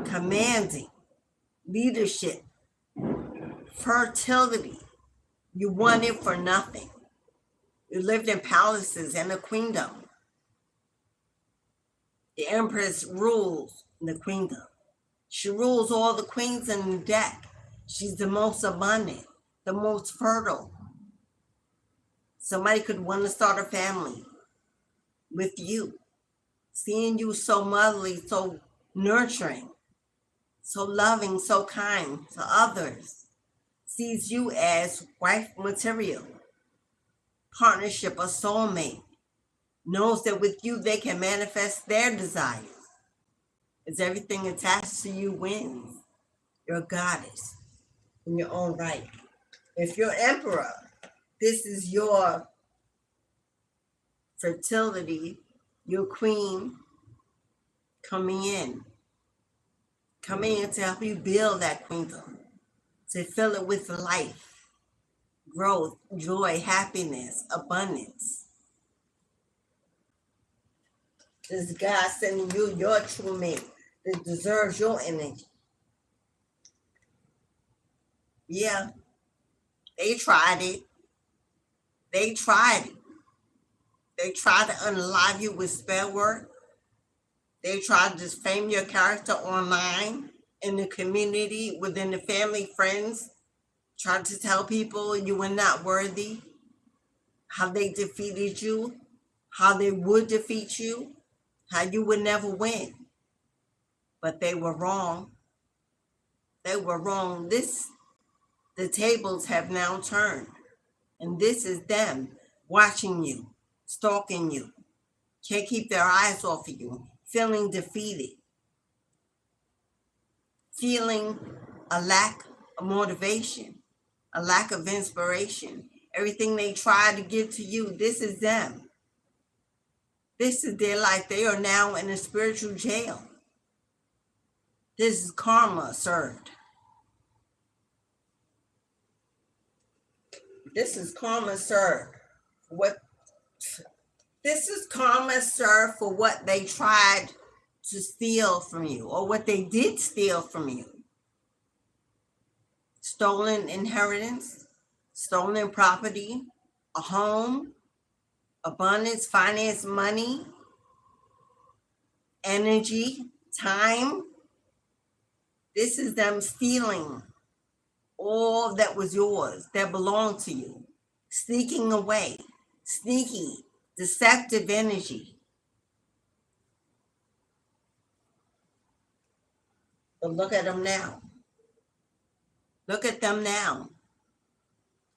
commanding, leadership, fertility. You wanted for nothing. You lived in palaces and a queendom. The Empress rules the queendom. She rules all the queens in the deck. She's the most abundant, the most fertile. Somebody could want to start a family with you. Seeing you so motherly, so nurturing, so loving, so kind to others. Sees you as wife material, partnership, a soulmate. Knows that with you they can manifest their desires. As everything attached to you wins. You're a goddess in your own right. If you're emperor, this is your fertility, your queen coming in to help you build that queendom, to fill it with life, growth, joy, happiness, abundance. This is God sending you your true mate that deserves your energy. Yeah, they tried it. They tried it. They tried to unalive you with spell work. They tried to defame your character online, in the community, within the family, friends. Tried to tell people you were not worthy, how they defeated you, how they would defeat you, how you would never win. But they were wrong. They were wrong. The tables have now turned. And this is them watching you, stalking you, can't keep their eyes off of you, feeling defeated, feeling a lack of motivation, a lack of inspiration. Everything they try to give to you, this is them. This is their life. They are now in a spiritual jail. This is karma served. This is karma served. This is karma served for what they tried to steal from you, or what they did steal from you. Stolen inheritance, stolen property, a home, abundance, finance, money, energy, time. This is them stealing all that was yours, that belonged to you, sneaking away, sneaky, deceptive energy. But look at them now. Look at them now.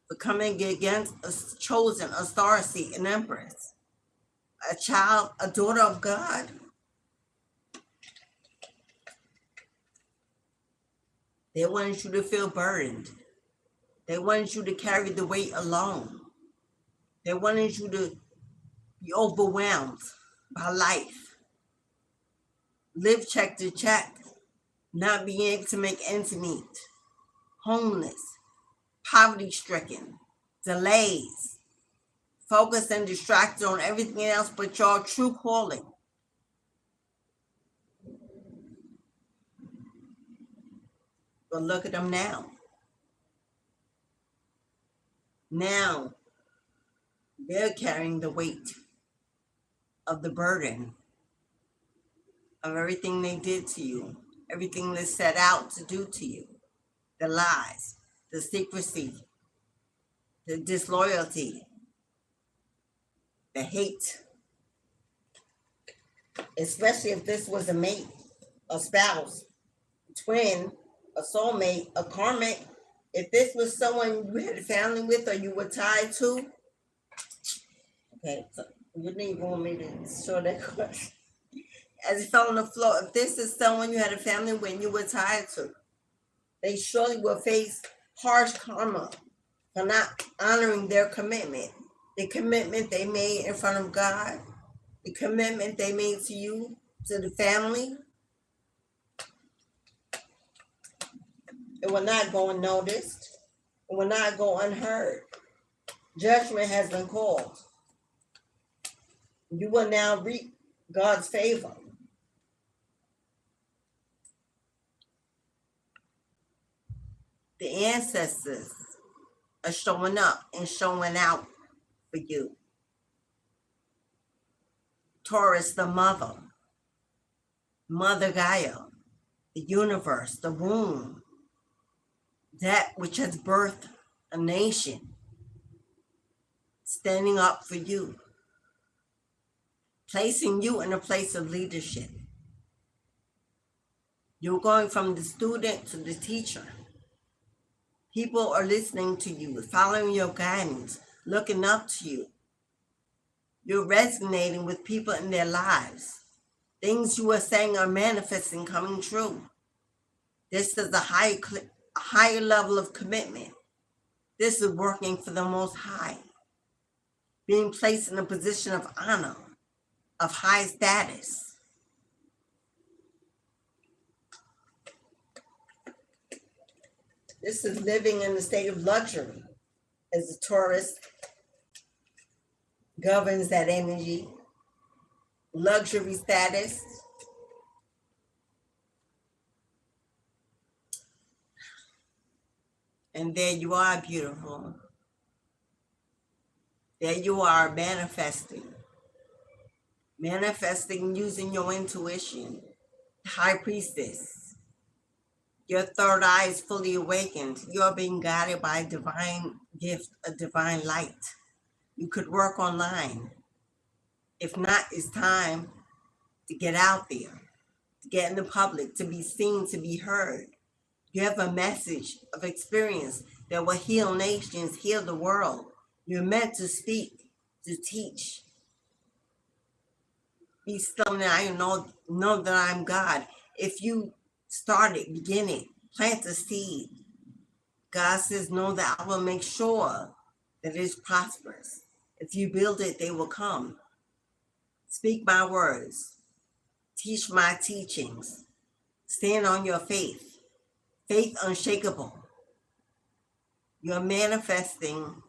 For coming against a chosen, a star seed, an empress, a child, a daughter of God. They wanted you to feel burdened. They wanted you to carry the weight alone. They wanted you to be overwhelmed by life. Live check to check, not being able to make ends meet. Homeless, poverty-stricken, delays, focused and distracted on everything else but your true calling. But look at them now. Now, they're carrying the weight of the burden of everything they did to you, everything they set out to do to you, the lies, the secrecy, the disloyalty, the hate. Especially if this was a mate, a spouse, a twin, a soulmate, a karmic. If this was someone you had a family with or you were tied to, okay, so you didn't even want me to show that question. As it fell on the floor, if this is someone you had a family with and you were tied to, they surely will face harsh karma for not honoring their commitment, the commitment they made in front of God, the commitment they made to you, to the family. It will not go unnoticed. It will not go unheard. Judgment has been called. You will now reap God's favor. The ancestors are showing up and showing out for you. Taurus, the mother, Mother Gaia, the universe, the womb, that which has birthed a nation, standing up for you, placing you in a place of leadership. You're going from the student to the teacher. People are listening to you, following your guidance, looking up to you. You're resonating with people in their lives. Things you are saying are manifesting, coming true. This is a higher level of commitment. This is working for the Most High. Being placed in a position of honor, of high status. This is living in a state of luxury as the Taurus governs that energy. luxury status. And there you are, beautiful. There you are, manifesting. Manifesting using your intuition. High priestess. Your third eye is fully awakened. You're being guided by a divine gift, a divine light. You could work online. If not, it's time to get out there, to get in the public, to be seen, to be heard. You have a message of experience that will heal nations, heal the world. You're meant to speak, to teach. Be still and I know that I'm God. If you start it, begin it, plant the seed. God says, know that I will make sure that it is prosperous. If you build it, they will come. Speak my words. Teach my teachings. Stand on your faith. Faith unshakable. You're manifesting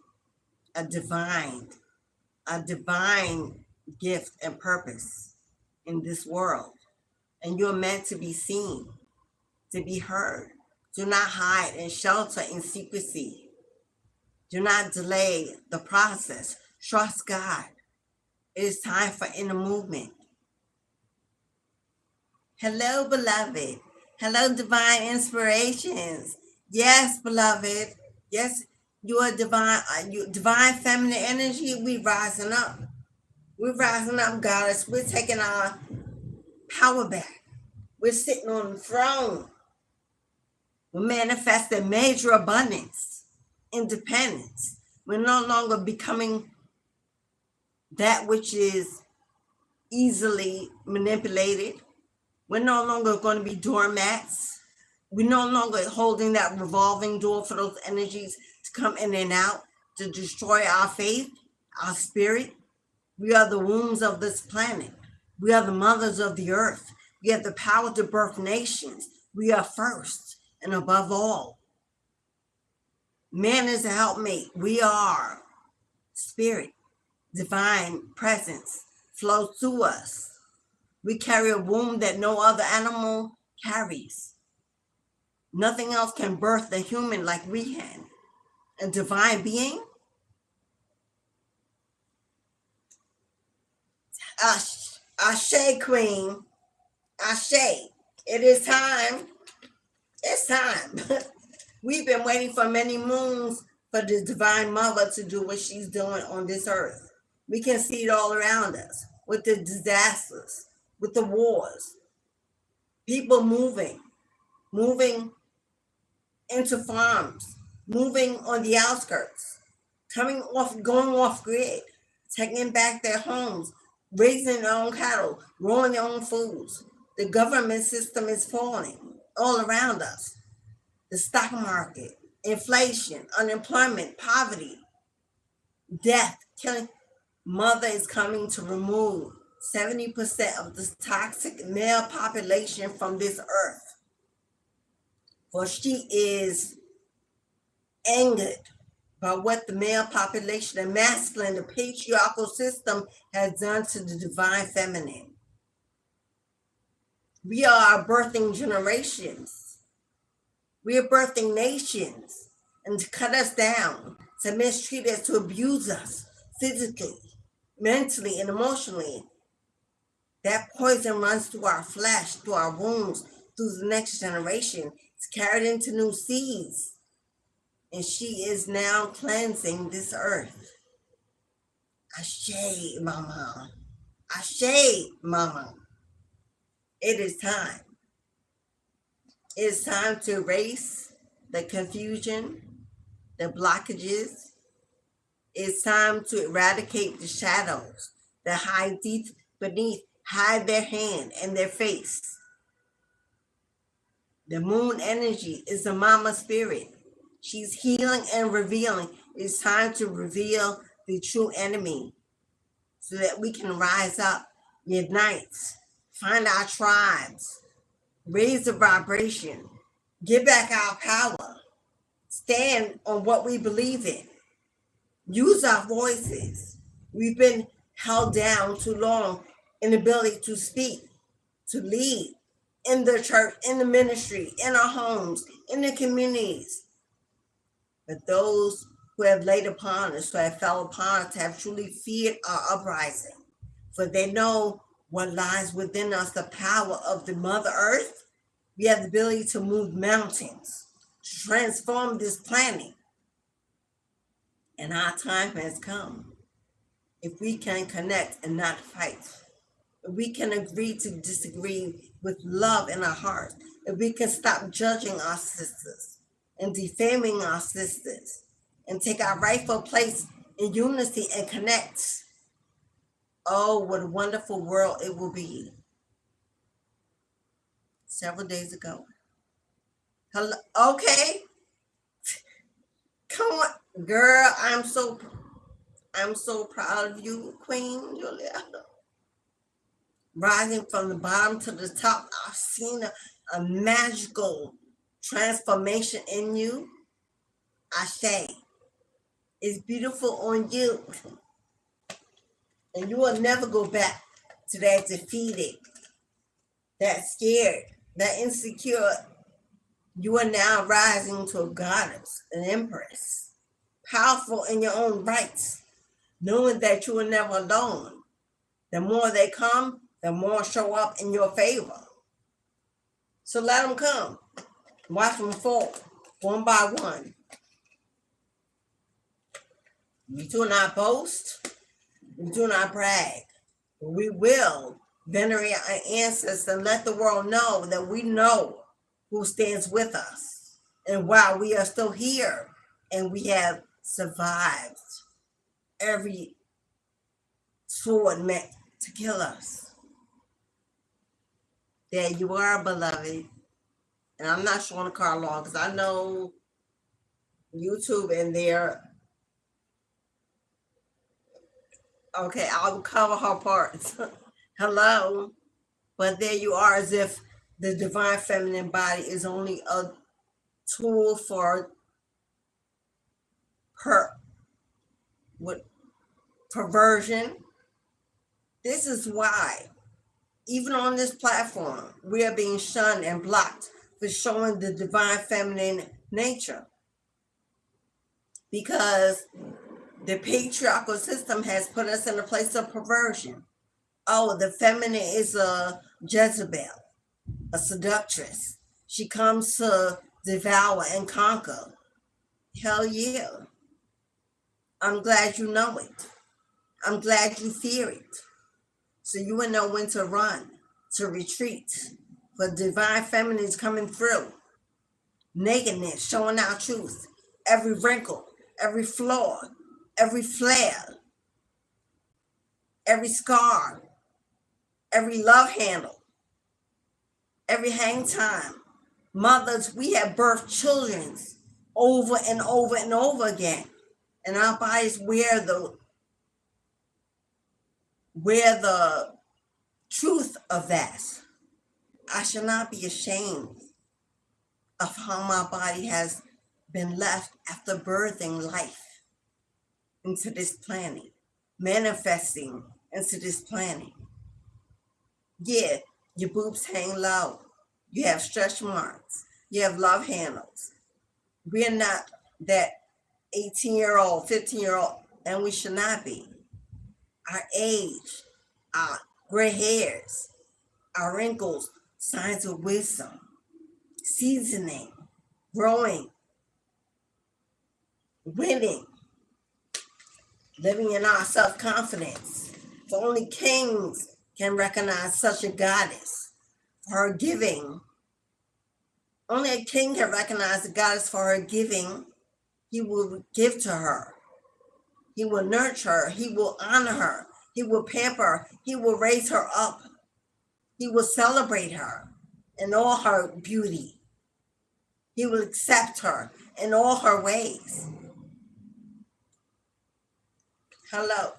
a divine gift and purpose in this world. And you're meant to be seen, to be heard. Do not hide and shelter in secrecy. Do not delay the process. Trust God. It is time for inner movement. Hello, beloved. Hello, divine inspirations. Yes, beloved. Yes, you are divine. You divine feminine energy. We rising up. We're rising up, goddess. We're taking our power back. We're sitting on the throne. We're manifesting major abundance, independence. We're no longer becoming that which is easily manipulated. We're no longer going to be doormats. We're no longer holding that revolving door for those energies to come in and out, to destroy our faith, our spirit. We are the wombs of this planet. We are the mothers of the earth. We have the power to birth nations. We are first and above all. Man is a helpmate. We are spirit. Divine presence flows through us. We carry a womb that no other animal carries. Nothing else can birth the human like we can. A divine being. Ashe, queen. Ashe. It is time. It's time. We've been waiting for many moons for the divine mother to do what she's doing on this earth. We can see it all around us with the disasters, with the wars, people moving into farms, moving on the outskirts, going off grid, taking back their homes, raising their own cattle, growing their own foods. The government system is falling all around us. The stock market, inflation, unemployment, poverty, death, killing. Mother is coming to remove 70% of the toxic male population from this earth. For she is angered by what the male population, the masculine, the patriarchal system has done to the divine feminine. We are birthing generations. We are birthing nations. And to cut us down, to mistreat us, to abuse us physically, mentally, and emotionally. That poison runs through our flesh, through our wounds, through the next generation. It's carried into new seeds. And she is now cleansing this earth. Ashe, mama. Ashe, mama. It is time. It is time to erase the confusion, the blockages. It's time to eradicate the shadows that hide deep beneath, hide their hand and their face. The moon energy is the mama spirit. She's healing and revealing. It's time to reveal the true enemy so that we can rise up, unite, find our tribes, raise the vibration, get back our power, stand on what we believe in. Use our voices. We've been held down too long and the ability to speak, to lead in the church, in the ministry, in our homes, in the communities. But those who have laid upon us, who have fell upon us, have truly feared our uprising. For they know what lies within us, the power of the Mother Earth. We have the ability to move mountains, to transform this planet. And our time has come. If we can connect and not fight, if we can agree to disagree with love in our hearts, if we can stop judging our sisters and defaming our sisters and take our rightful place in unity and connect, oh, what a wonderful world it will be. Several days ago. Hello, okay. Come on, girl. I'm so proud of you, Queen Julia. Rising from the bottom to the top, I've seen a magical transformation in you. I say, it's beautiful on you. And you will never go back to that defeated, that scared, that insecure. You are now rising to a goddess, an empress, powerful in your own rights, knowing that you are never alone. The more they come, the more show up in your favor. So let them come. Watch them fall, one by one. We do not boast. We do not brag. We will venerate our ancestors and let the world know that we know who stands with us. And while we are still here and we have survived every sword meant to kill us. There you are, beloved. And I'm not showing the car long because I know YouTube and their. Okay, I'll cover her parts. Hello. But there you are, as if the divine feminine body is only a tool for perversion. This is why, even on this platform, we are being shunned and blocked for showing the divine feminine nature. Because the patriarchal system has put us in a place of perversion. Oh, the feminine is a Jezebel, a seductress. She comes to devour and conquer. Hell yeah. I'm glad you know it. I'm glad you fear it. So you will know when to run, to retreat. For divine feminine is coming through. Nakedness, showing our truth. Every wrinkle, every flaw, every flare, every scar, every love handle, every hang time. Mothers, we have birthed children over and over and over again. And our bodies wear the truth of that. I shall not be ashamed of how my body has been left after birthing life into this planet, manifesting into this planet. Yeah, your boobs hang low. You have stretch marks. You have love handles. We're not that 18-year-old, 15-year-old, and we should not be. Our age, our gray hairs, our wrinkles, signs of wisdom, seasoning, growing, winning, living in our self-confidence. For only kings can recognize such a goddess for her giving. Only a king can recognize the goddess for her giving. He will give to her. He will nurture her. He will honor her. He will pamper her. He will raise her up. He will celebrate her in all her beauty. He will accept her in all her ways. Hello.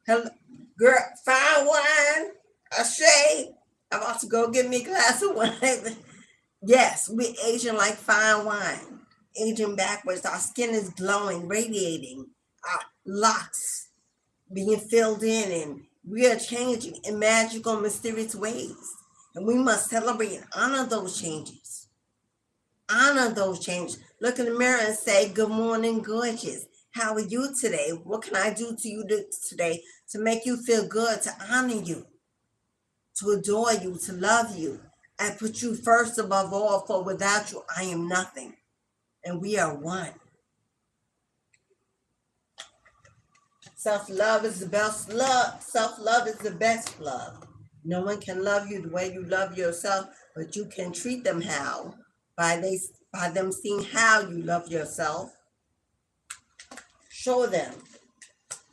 Hello. Girl, fine wine. I say, I'm about to go get me a glass of wine. Yes, we're aging like fine wine. Aging backwards. Our skin is glowing, radiating. Our locks being filled in We are changing in magical, mysterious ways. And we must celebrate and honor those changes. Honor those changes. Look in the mirror and say, good morning, gorgeous. How are you today? What can I do to you today to make you feel good, to honor you, to adore you, to love you, and put you first above all, for without you, I am nothing. And we are one. Self-love is the best love. Self-love is the best love. No one can love you the way you love yourself, but you can treat them how? By them seeing how you love yourself. Show them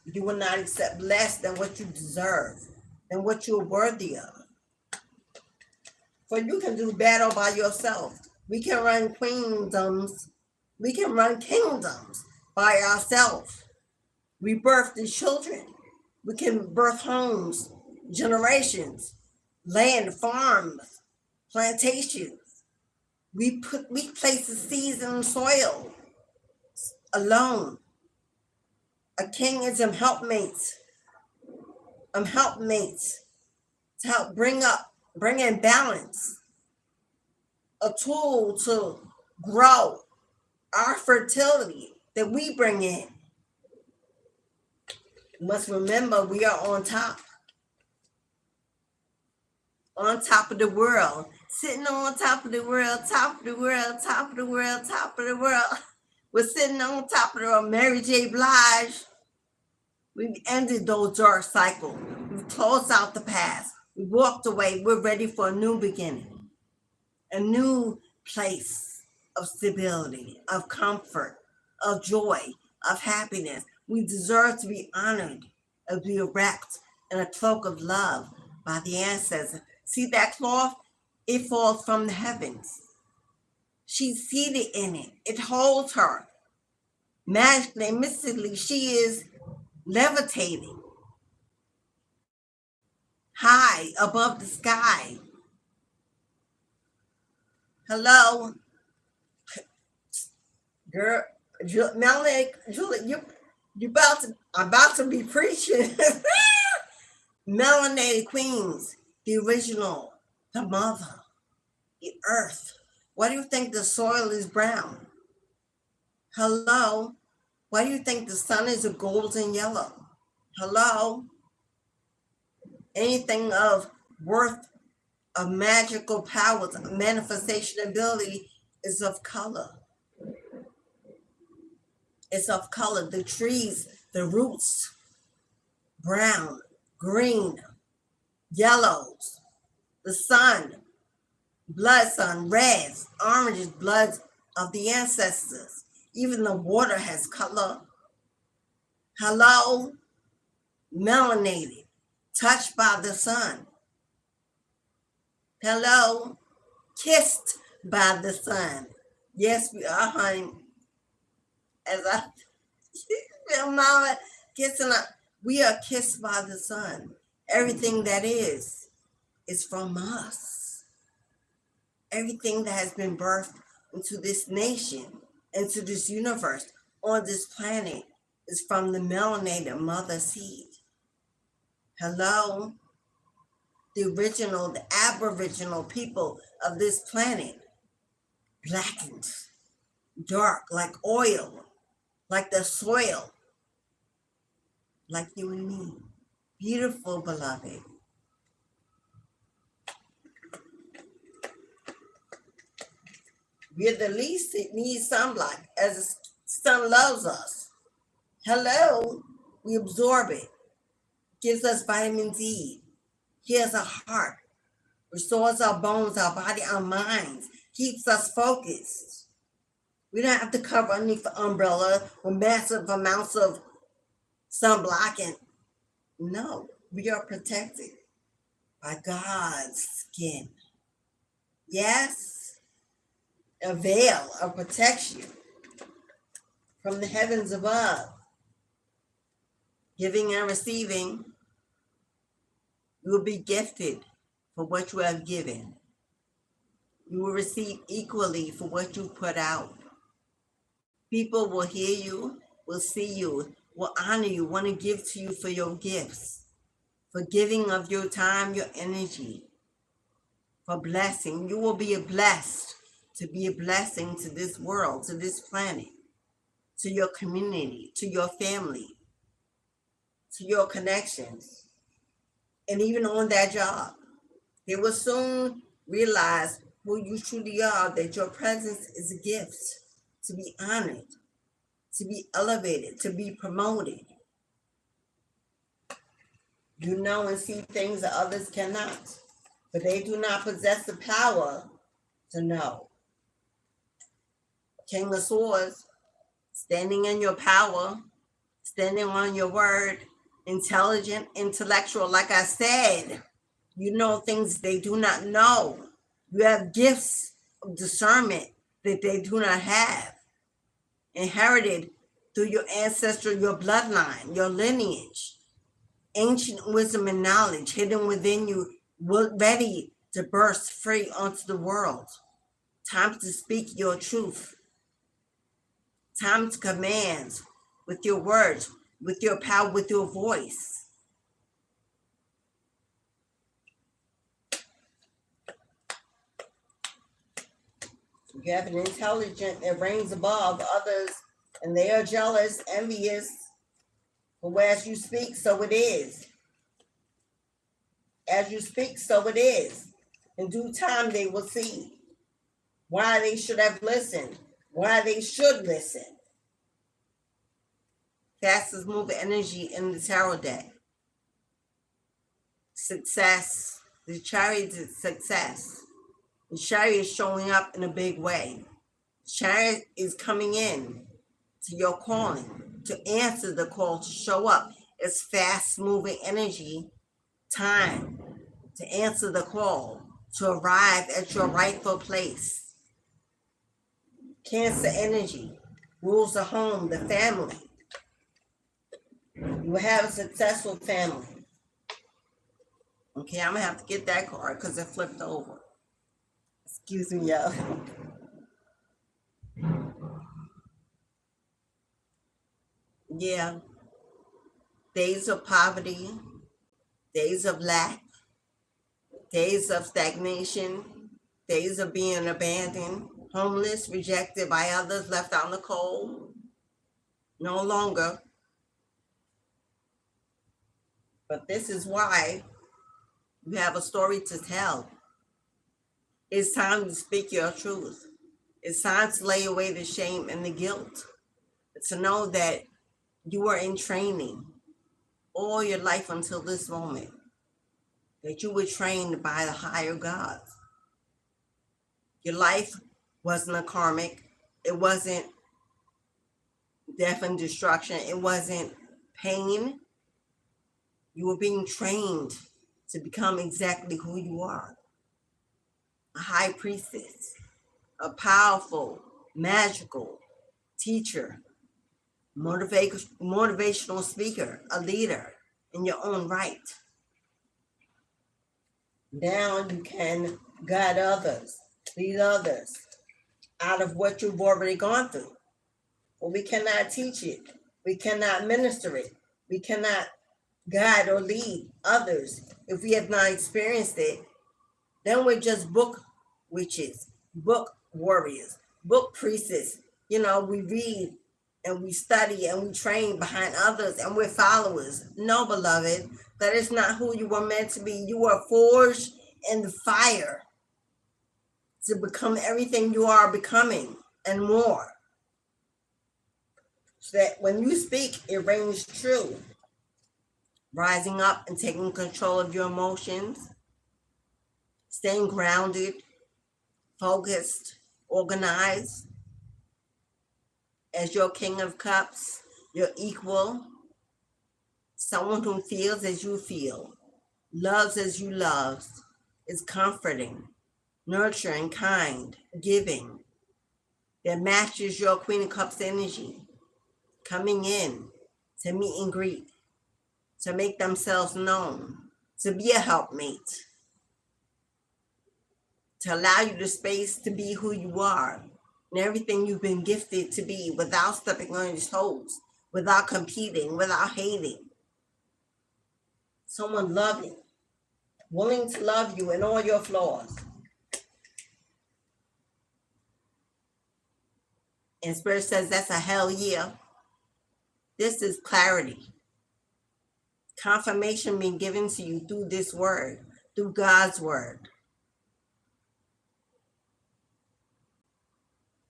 you will not accept less than what you deserve, than what you're worthy of. For you can do battle by yourself. We can run queendoms. We can run kingdoms by ourselves. We birth the children. We can birth homes, generations, land, farms, plantations. We place the seeds in the soil alone. A king is helpmates to help bring in balance. A tool to grow our fertility that we bring in. You must remember we are on top of the world, sitting on top of the world, top of the world, top of the world, top of the world. We're sitting on top of the world. Mary J. Blige. We've ended those dark cycles. We've closed out the past. We walked away. We're ready for a new beginning, a new place of stability, of comfort, of joy, of happiness. We deserve to be honored and be wrapped in a cloak of love by the ancestors. See that cloth? It falls from the heavens. She's seated in it. It holds her. Magically, mystically, she is levitating high above the sky. Hello? Girl, Melanie, Julie, I'm about to be preaching. Melanated queens, the original, the mother, the earth. Why do you think the soil is brown? Hello? Why do you think the sun is a golden yellow? Hello? Anything of worth, of magical powers, manifestation ability is of color. It's of color. The trees, the roots, brown, green, yellows. The sun, blood sun, reds, oranges, blood of the ancestors. Even the water has color. Hello? Melanated, touched by the sun. Hello? Kissed by the sun. Yes, we are, honey. As I feel mama kissing up, we are kissed by the sun. Everything that is from us. Everything that has been birthed into this nation, into this universe, on this planet, is from the melanated mother seed. Hello? The original, the aboriginal people of this planet, blackened, dark, like oil, like the soil, like you and me. Beautiful, beloved. We're the least that need sunlight, as the sun loves us. Hello? We absorb it. Gives us vitamin D. Heals our heart. Restores our bones, our body, our minds. Keeps us focused. We don't have to cover underneath the umbrella with massive amounts of sunblock. And no, we are protected by God's skin. Yes, a veil of protection from the heavens above. Giving and receiving, you will be gifted for what you have given. You will receive equally for what you put out. People will hear you, will see you, will honor you, want to give to you for your gifts. for giving of your time, your energy, for blessing. You will be blessed to be a blessing to this world, to this planet, to your community, to your family, to your connections, and even on that job. They will soon realize who you truly are, that your presence is a gift to be honored, to be elevated, to be promoted. You know and see things that others cannot, but they do not possess the power to know. King of Swords, standing in your power, standing on your word, intelligent, intellectual. Like I said, you know things they do not know. You have gifts of discernment that they do not have, inherited through your ancestry, your bloodline, your lineage, ancient wisdom and knowledge hidden within you, ready to burst free onto the world. Time to speak your truth. Time to command with your words, with your power, with your voice. You have an intelligence that reigns above others, and they are jealous, envious. For as you speak, so it is. As you speak, so it is. In due time, they will see why they should have listened, why they should listen. Fastest moving energy in the tarot deck. Success. The Chariot is success. The Chariot is showing up in a big way. The Chariot is coming in to your calling, to answer the call, to show up. It's fast moving energy, time to answer the call, to arrive at your rightful place. Cancer energy rules the home, the family. You will have a successful family. Okay, I'm going to have to get that card because it flipped over. Excuse me, y'all. Yeah. Days of poverty, days of lack, days of stagnation, days of being abandoned, homeless, rejected by others, left out in the cold. No longer. But this is why you have a story to tell. It's time to speak your truth. It's time to lay away the shame and the guilt. To know that you are in training all your life until this moment. That you were trained by the higher gods. Your life wasn't a karmic. It wasn't death and destruction. It wasn't pain. You were being trained to become exactly who you are. A high priestess, a powerful, magical teacher, motivational speaker, a leader in your own right. Now you can guide others, lead others out of what you've already gone through. But we cannot teach it. We cannot minister it. We cannot guide or lead others if we have not experienced it. Then we're just book witches, book warriors, book priestess. You know, we read and we study and we train behind others and we're followers. No, beloved, that is not who you were meant to be. You were forged in the fire to become everything you are becoming and more. So that when you speak, it rings true. Rising up and taking control of your emotions, staying grounded, focused, organized, as your King of Cups, your equal, someone who feels as you feel, loves as you love, is comforting, nurturing, kind, giving, that matches your Queen of Cups energy, coming in to meet and greet, to make themselves known, to be a helpmate, to allow you the space to be who you are and everything you've been gifted to be without stepping on your toes, without competing, without hating. Someone loving, willing to love you in all your flaws. And Spirit says that's a hell yeah. This is clarity. Confirmation being given to you through this word, through God's word.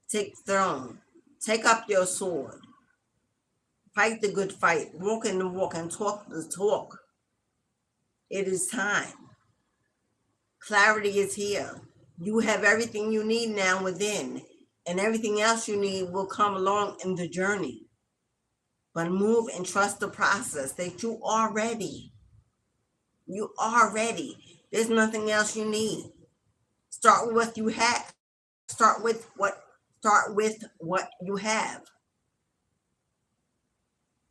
Take the throne. Take up your sword. Fight the good fight. Walk in the walk and talk the talk. It is time. Clarity is here. You have everything you need now within, and everything else you need will come along in the journey. But move and trust the process that you are ready. You are ready. There's nothing else you need. Start with what you have. Start with what you have.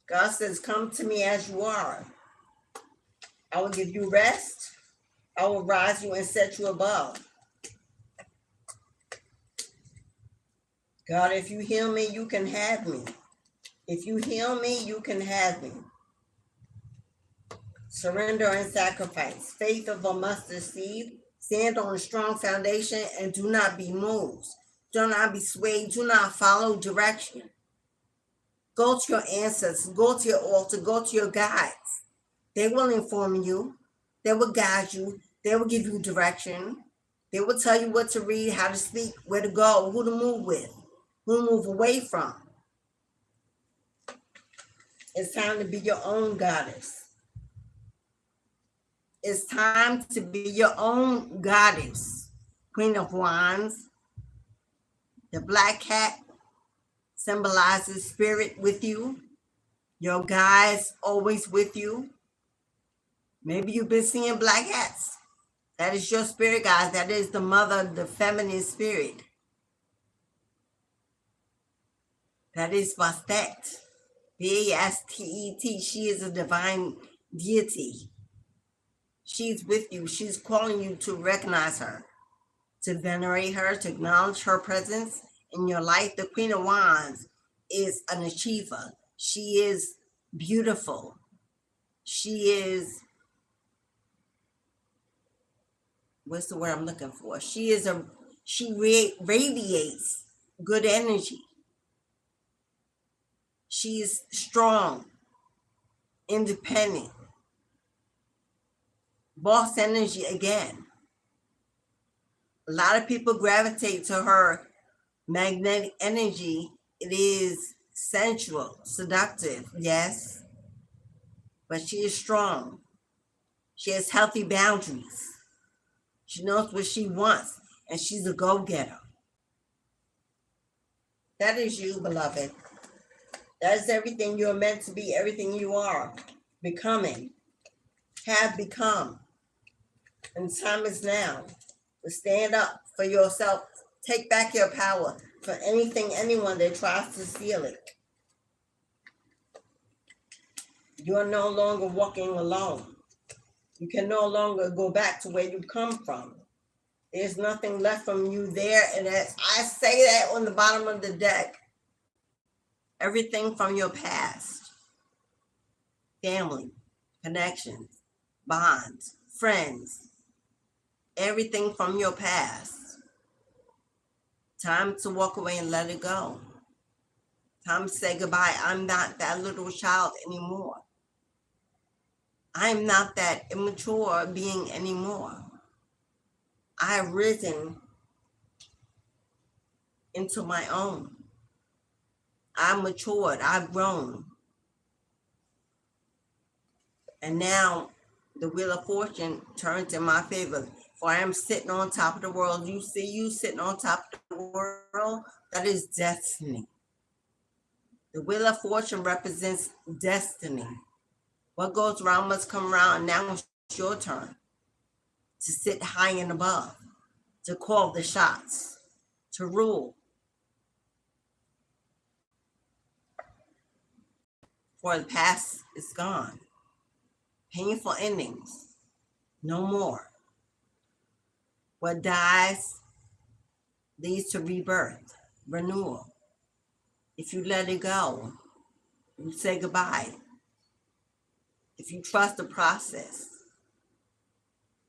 God says, come to me as you are. I will give you rest. I will rise you and set you above. God, if you heal me, you can have me. If you heal me, you can have me. Surrender and sacrifice. Faith of a mustard seed. Stand on a strong foundation and do not be moved. Do not be swayed. Do not follow direction. Go to your ancestors. Go to your altar. Go to your guides. They will inform you. They will guide you. They will give you direction. They will tell you what to read, how to speak, where to go, who to move with, who to move away from. It's time to be your own goddess. It's time to be your own goddess. Queen of Wands. The black cat symbolizes spirit with you. Your guides always with you. Maybe you've been seeing black cats. That is your spirit guides. That is the mother, the feminine spirit. That is Bastet. Bastet. She is a divine deity. She's with you. She's calling you to recognize her, to venerate her, to acknowledge her presence in your life. The Queen of Wands is an achiever. She is beautiful. She is, what's the word I'm looking for? She radiates good energy. She is strong, independent, boss energy again. A lot of people gravitate to her magnetic energy. It is sensual, seductive, yes, but she is strong. She has healthy boundaries. She knows what she wants, and she's a go-getter. That is you, beloved. That is everything you're meant to be, everything you are becoming, have become. And time is now to stand up for yourself. Take back your power for anything, anyone that tries to steal it. You are no longer walking alone. You can no longer go back to where you come from. There's nothing left from you there. And as I say that on the bottom of the deck, everything from your past, family, connections, bonds, friends, everything from your past. Time to walk away and let it go. Time to say goodbye. I'm not that little child anymore. I'm not that immature being anymore. I have risen into my own. I've matured. I've grown. And now the wheel of fortune turns in my favor. For I am sitting on top of the world. You see you sitting on top of the world? That is destiny. The wheel of fortune represents destiny. What goes around must come around, and now it's your turn to sit high and above, to call the shots, to rule. For the past is gone. Painful endings, no more. What dies leads to rebirth, renewal. If you let it go, you say goodbye. if you trust the process,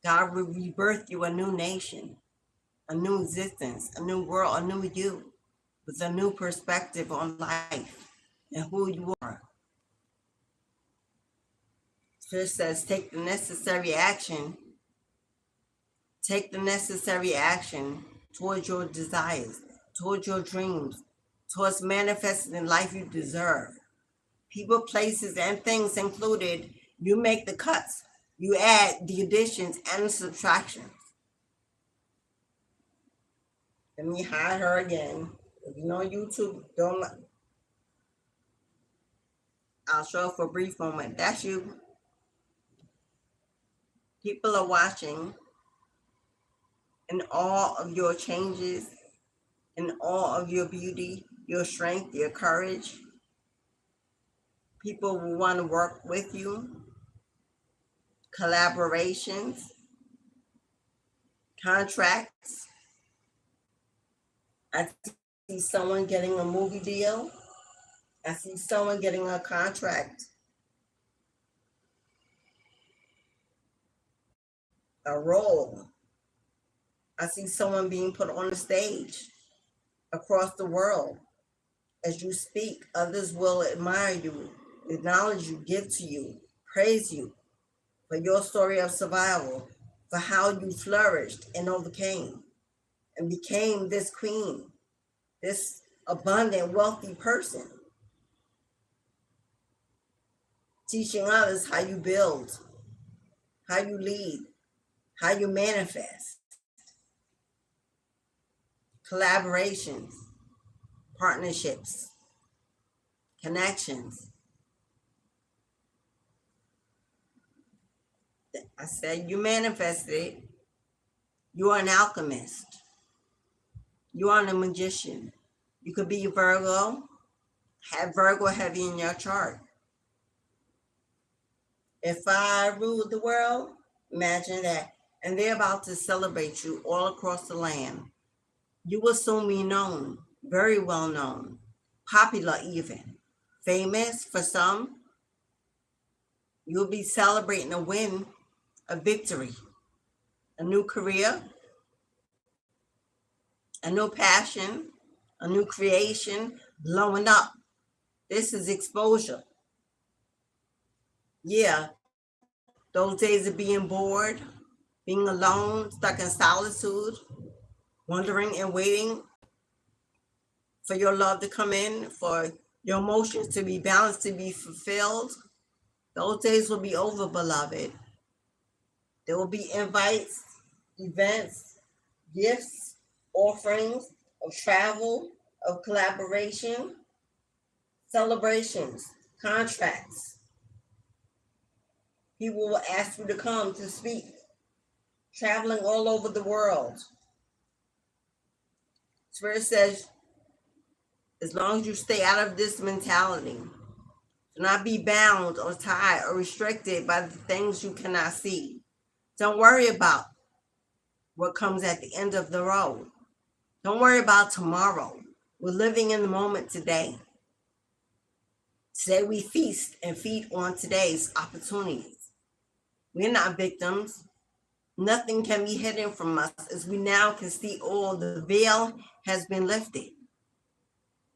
God will rebirth you a new nation, a new existence, a new world, a new you, with a new perspective on life and who you are. Spirit says, take the necessary action. Take the necessary action towards your desires, towards your dreams, towards manifesting the life you deserve. People, places, and things included, you make the cuts. You add the additions and the subtractions. Let me hide her again. If you know YouTube, don't. I'll show up for a brief moment. That's you. People are watching in awe of your changes, in awe of your beauty, your strength, your courage. People will want to work with you. Collaborations, contracts. I see someone getting a movie deal. I see someone getting a contract, a role. I see someone being put on the stage across the world. As you speak, others will admire you, acknowledge you, give to you, praise you for your story of survival, for how you flourished and overcame and became this queen, this abundant, wealthy person. Teaching others how you build, how you lead, how you manifest. Collaborations, partnerships, connections. I said you manifested it. You are an alchemist. You are a magician. You could be a Virgo, have Virgo heavy in your chart. If I ruled the world, imagine that. And they're about to celebrate you all across the land. You will soon be known, very well known, popular even, famous for some. You'll be celebrating a win, a victory, a new career, a new passion, a new creation, blowing up. This is exposure. Yeah, those days of being bored, being alone, stuck in solitude, wondering and waiting for your love to come in, for your emotions to be balanced, to be fulfilled. Those days will be over, beloved. There will be invites, events, gifts, offerings of travel, of collaboration, celebrations, contracts. People will ask you to come to speak, traveling all over the world. Spirit says, as long as you stay out of this mentality, do not be bound or tied or restricted by the things you cannot see. Don't worry about what comes at the end of the road. Don't worry about tomorrow. We're living in the moment today. Today we feast and feed on today's opportunities. We're not victims. Nothing can be hidden from us, as we now can see all the veil has been lifted.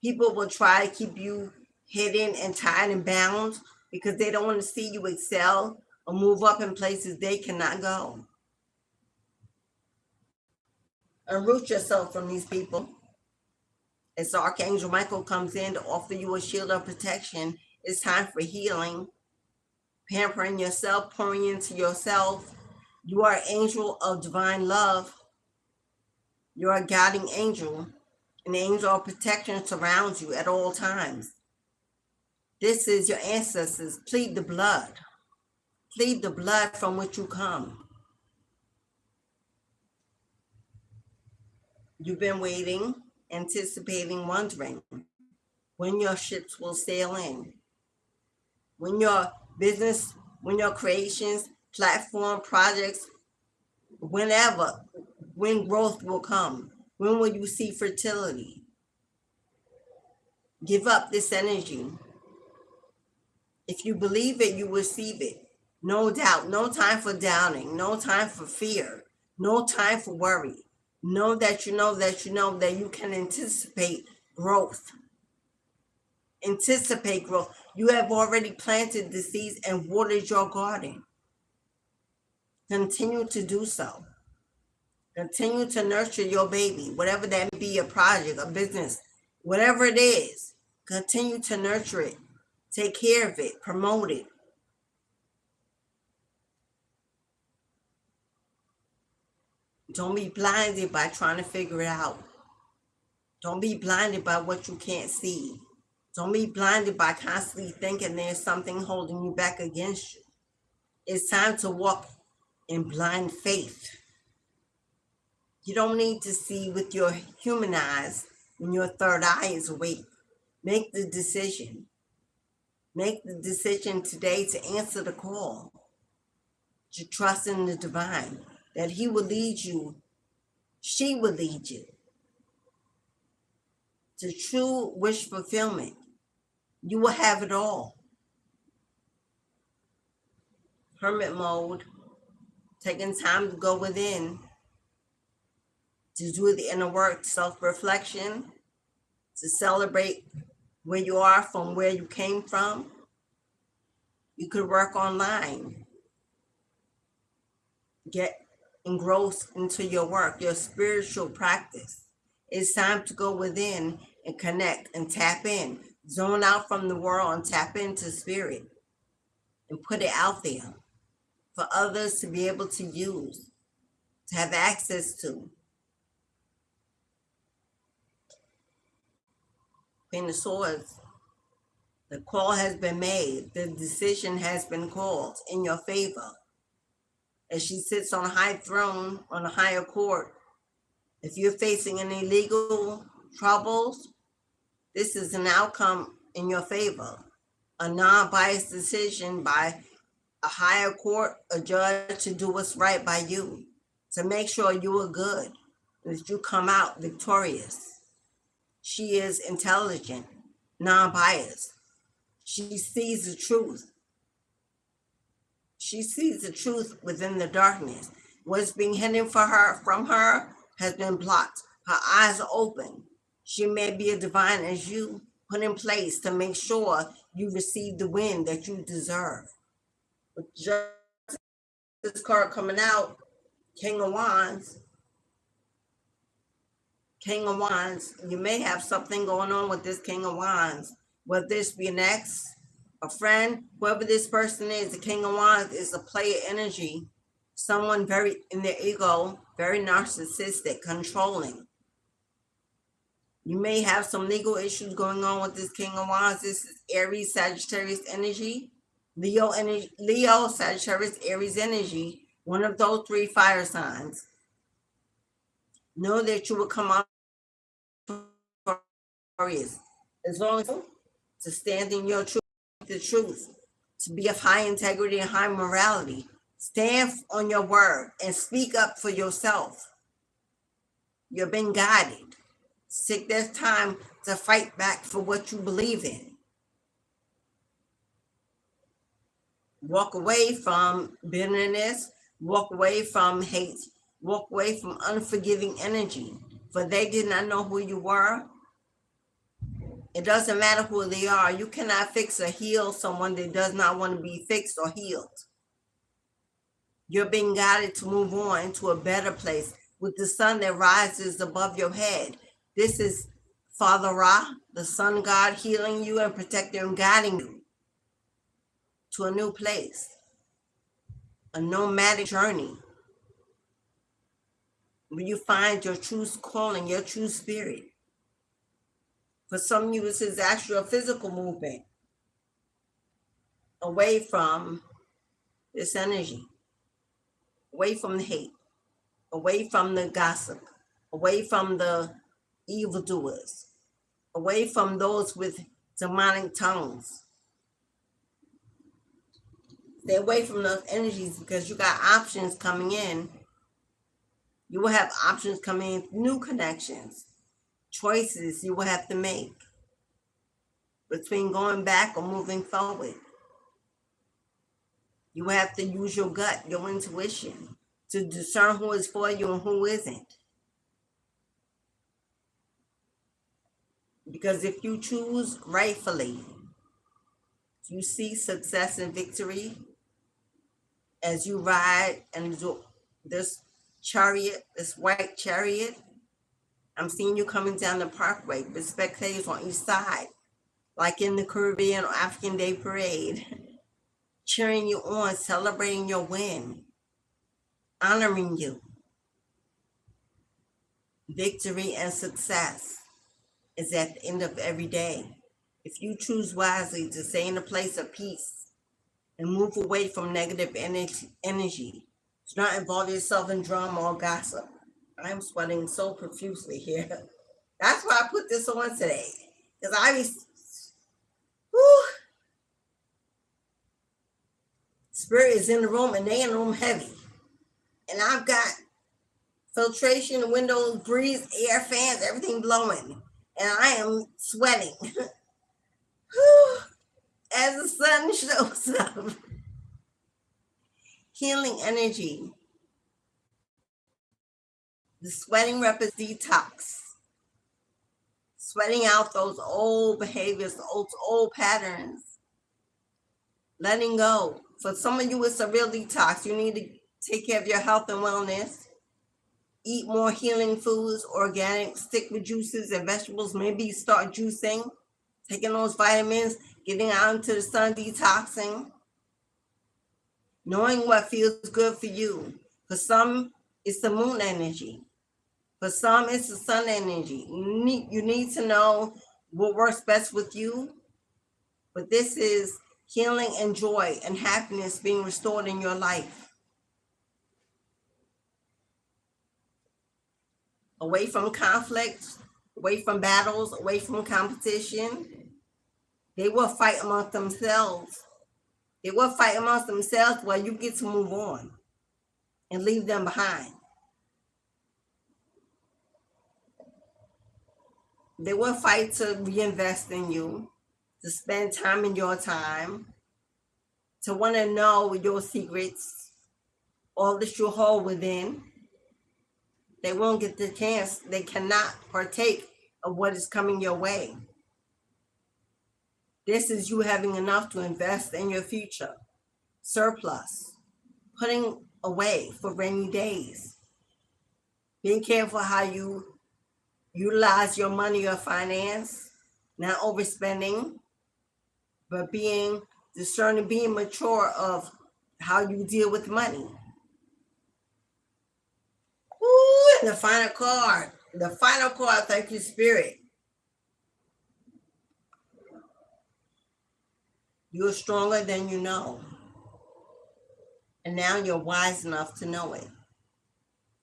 People will try to keep you hidden and tied and bound because they don't want to see you excel or move up in places they cannot go. Unroot yourself from these people. As Archangel Michael comes in to offer you a shield of protection, it's time for healing, pampering yourself, pouring into yourself. You are an angel of divine love. You are a guiding angel. An angel of protection surrounds you at all times. This is your ancestors. Plead the blood. Plead the blood from which you come. You've been waiting, anticipating, wondering when your ships will sail in, when your business, when your creations, platform, projects, whenever, when growth will come. When will you see fertility? Give up this energy. If you believe it, you receive it. No doubt, no time for doubting, no time for fear, no time for worry. Know that you know that you know that you can anticipate growth. Anticipate growth. You have already planted the seeds and watered your garden. Continue to do so. Continue to nurture your baby, whatever that may be, a project, a business, whatever it is. Continue to nurture it. Take care of it. Promote it. Don't be blinded by trying to figure it out. Don't be blinded by what you can't see. Don't be blinded by constantly thinking there's something holding you back against you. It's time to walk in blind faith. You don't need to see with your human eyes when your third eye is awake. Make the decision. Make the decision today to answer the call, to trust in the divine, that he will lead you, she will lead you to true wish fulfillment. You will have it all. Hermit mode, taking time to go within, to do the inner work, self-reflection, to celebrate where you are from where you came from. You could work online. Get engrossed into your work, your spiritual practice. It's time to go within and connect and tap in. Zone out from the world and tap into spirit and put it out there for others to be able to use, to have access to. Queen of Swords, the call has been made. The decision has been called in your favor. As she sits on a high throne, on a higher court, if you're facing any legal troubles, this is an outcome in your favor. A non-biased decision by a higher court, a judge, to do what's right by you, to make sure you are good, that you come out victorious. She is intelligent, non-biased. She sees the truth. She sees the truth within the darkness. What's being hidden from her has been blocked. Her eyes are open. She may be a divine as you, put in place to make sure you receive the win that you deserve. With just this card coming out, King of Wands. King of Wands, you may have something going on with this King of Wands. Whether this be an ex, a friend, whoever this person is, the King of Wands is a player energy. Someone very in their ego, very narcissistic, controlling. You may have some legal issues going on with this King of Wands. This is Aries, Sagittarius energy. Leo energy, Leo, Sagittarius, Aries energy. One of those three fire signs. Know that you will come out victorious. As long as to stand in your truth, the truth, to be of high integrity and high morality. Stand on your word and speak up for yourself. You're being guided. Take this time to fight back for what you believe in. Walk away from bitterness. Walk away from hate. Walk away from unforgiving energy. For they did not know who you were. It doesn't matter who they are. You cannot fix or heal someone that does not want to be fixed or healed. You're being guided to move on into a better place with the sun that rises above your head. This is Father Ra, the sun god, healing you and protecting and guiding you to a new place, a nomadic journey where you find your true calling, your true spirit. For some of you, this is actually a physical movement away from this energy, away from the hate, away from the gossip, away from the evildoers, away from those with demonic tongues. Stay away from those energies because you got options coming in. You will have options coming in, new connections, choices you will have to make between going back or moving forward. You have to use your gut, your intuition, to discern who is for you and who isn't. Because if you choose rightfully, you see success and victory as you ride and this chariot, this white chariot. I'm seeing you coming down the parkway with spectators on each side, like in the Caribbean or African Day Parade, cheering you on, celebrating your win, honoring you. Victory and success is at the end of every day. If you choose wisely to stay in a place of peace and move away from negative energy, do not involve yourself in drama or gossip. I'm sweating so profusely here. That's why I put this on today. Because spirit is in the room and they in the room heavy. And I've got filtration, windows, breeze, air, fans, everything blowing. And I am sweating. As the sun shows up. Healing energy. The sweating represents detox. Sweating out those old behaviors, those old patterns. Letting go. For some of you, it's a real detox. You need to take care of your health and wellness. Eat more healing foods, organic, stick with juices and vegetables. Maybe start juicing, taking those vitamins, getting out into the sun, detoxing. Knowing what feels good for you. For some, it's the moon energy. For some, it's the sun energy. You need to know what works best with you. But this is healing and joy and happiness being restored in your life. Away from conflict, away from battles, away from competition. They will fight amongst themselves. They will fight amongst themselves while you get to move on and leave them behind. They will fight to reinvest in you, to spend time in your time, to want to know your secrets, all that you hold within. They won't get the chance. They cannot partake of what is coming your way. This is you having enough to invest in your future. Surplus. Putting away for rainy days. Being careful how you utilize your money or finance. Not overspending. But being discerning, being mature of how you deal with money. Ooh, and the final card. Thank you, Spirit. You're stronger than you know. And now you're wise enough to know it.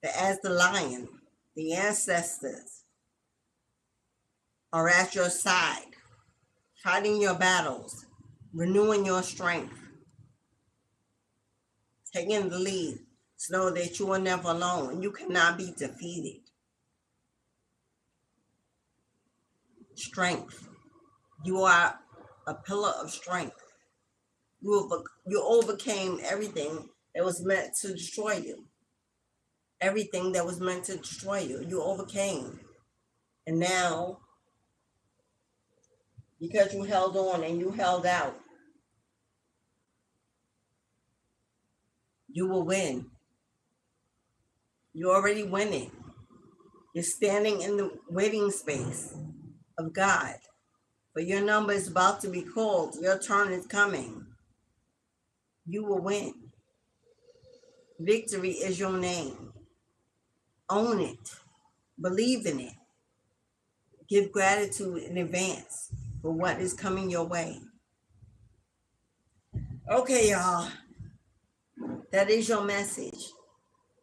That as the lion, the ancestors are at your side, fighting your battles, renewing your strength, taking the lead. To know that you are never alone. You cannot be defeated. Strength. You are a pillar of strength. You overcame everything that was meant to destroy you. Everything that was meant to destroy you, you overcame. And now, because you held on and you held out, you will win. You're already winning. You're standing in the waiting space of God. For your number is about to be called. Your turn is coming. You will win. Victory is your name. Own it. Believe in it. Give gratitude in advance for what is coming your way. Okay, y'all. That is your message.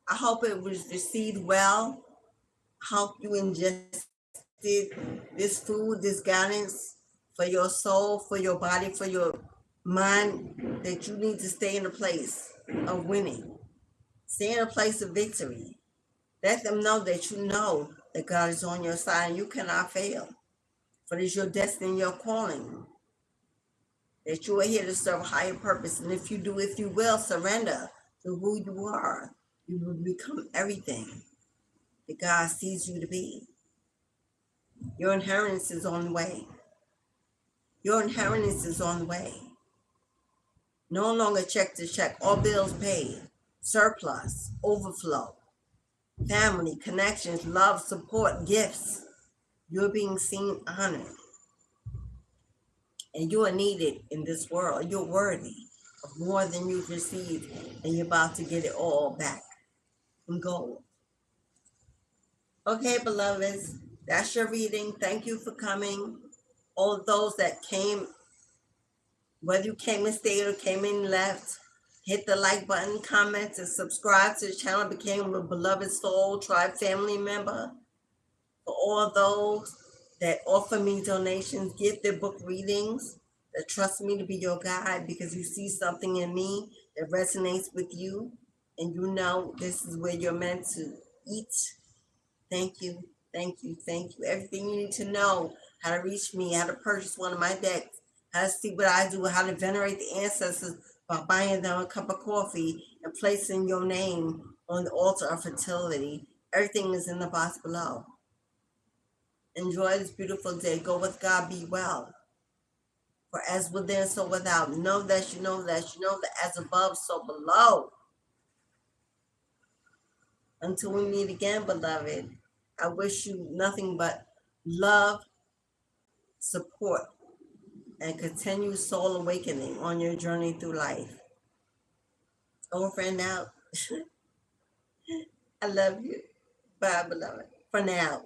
I hope it was received well. I hope you ingested this food, this guidance for your soul, for your body, for your mind, that you need to stay in a place of winning. Stay in a place of victory. Let them know that you know that God is on your side and you cannot fail. For it is your destiny, your calling. that you are here to serve a higher purpose. And if you will, surrender to who you are, you will become everything that God sees you to be. Your inheritance is on the way. Your inheritance is on the way. No longer check to check, all bills paid, surplus, overflow, family, connections, love, support, gifts. You're being seen, honored, and you are needed in this world. You're worthy of more than you've received, and you're about to get it all back in gold. Okay, beloveds, that's your reading. Thank you for coming. All of those that came, whether you came and stayed or came and left, hit the like button, comment, and subscribe to the channel. Became a beloved soul tribe family member. For all those that offer me donations, give their book readings, that trust me to be your guide because you see something in me that resonates with you, and you know this is where you're meant to eat. Thank you, thank you, thank you. Everything you need to know, how to reach me, how to purchase one of my decks, how to see what I do, how to venerate the ancestors by buying them a cup of coffee and placing your name on the altar of fertility. Everything is in the box below. Enjoy this beautiful day. Go with God. Be well. For as within, so without. Know that you know that you know that as above, so below. Until we meet again, beloved, I wish you nothing but love, support, and continued soul awakening on your journey through life. Over and out. I love you. Bye, beloved. For now.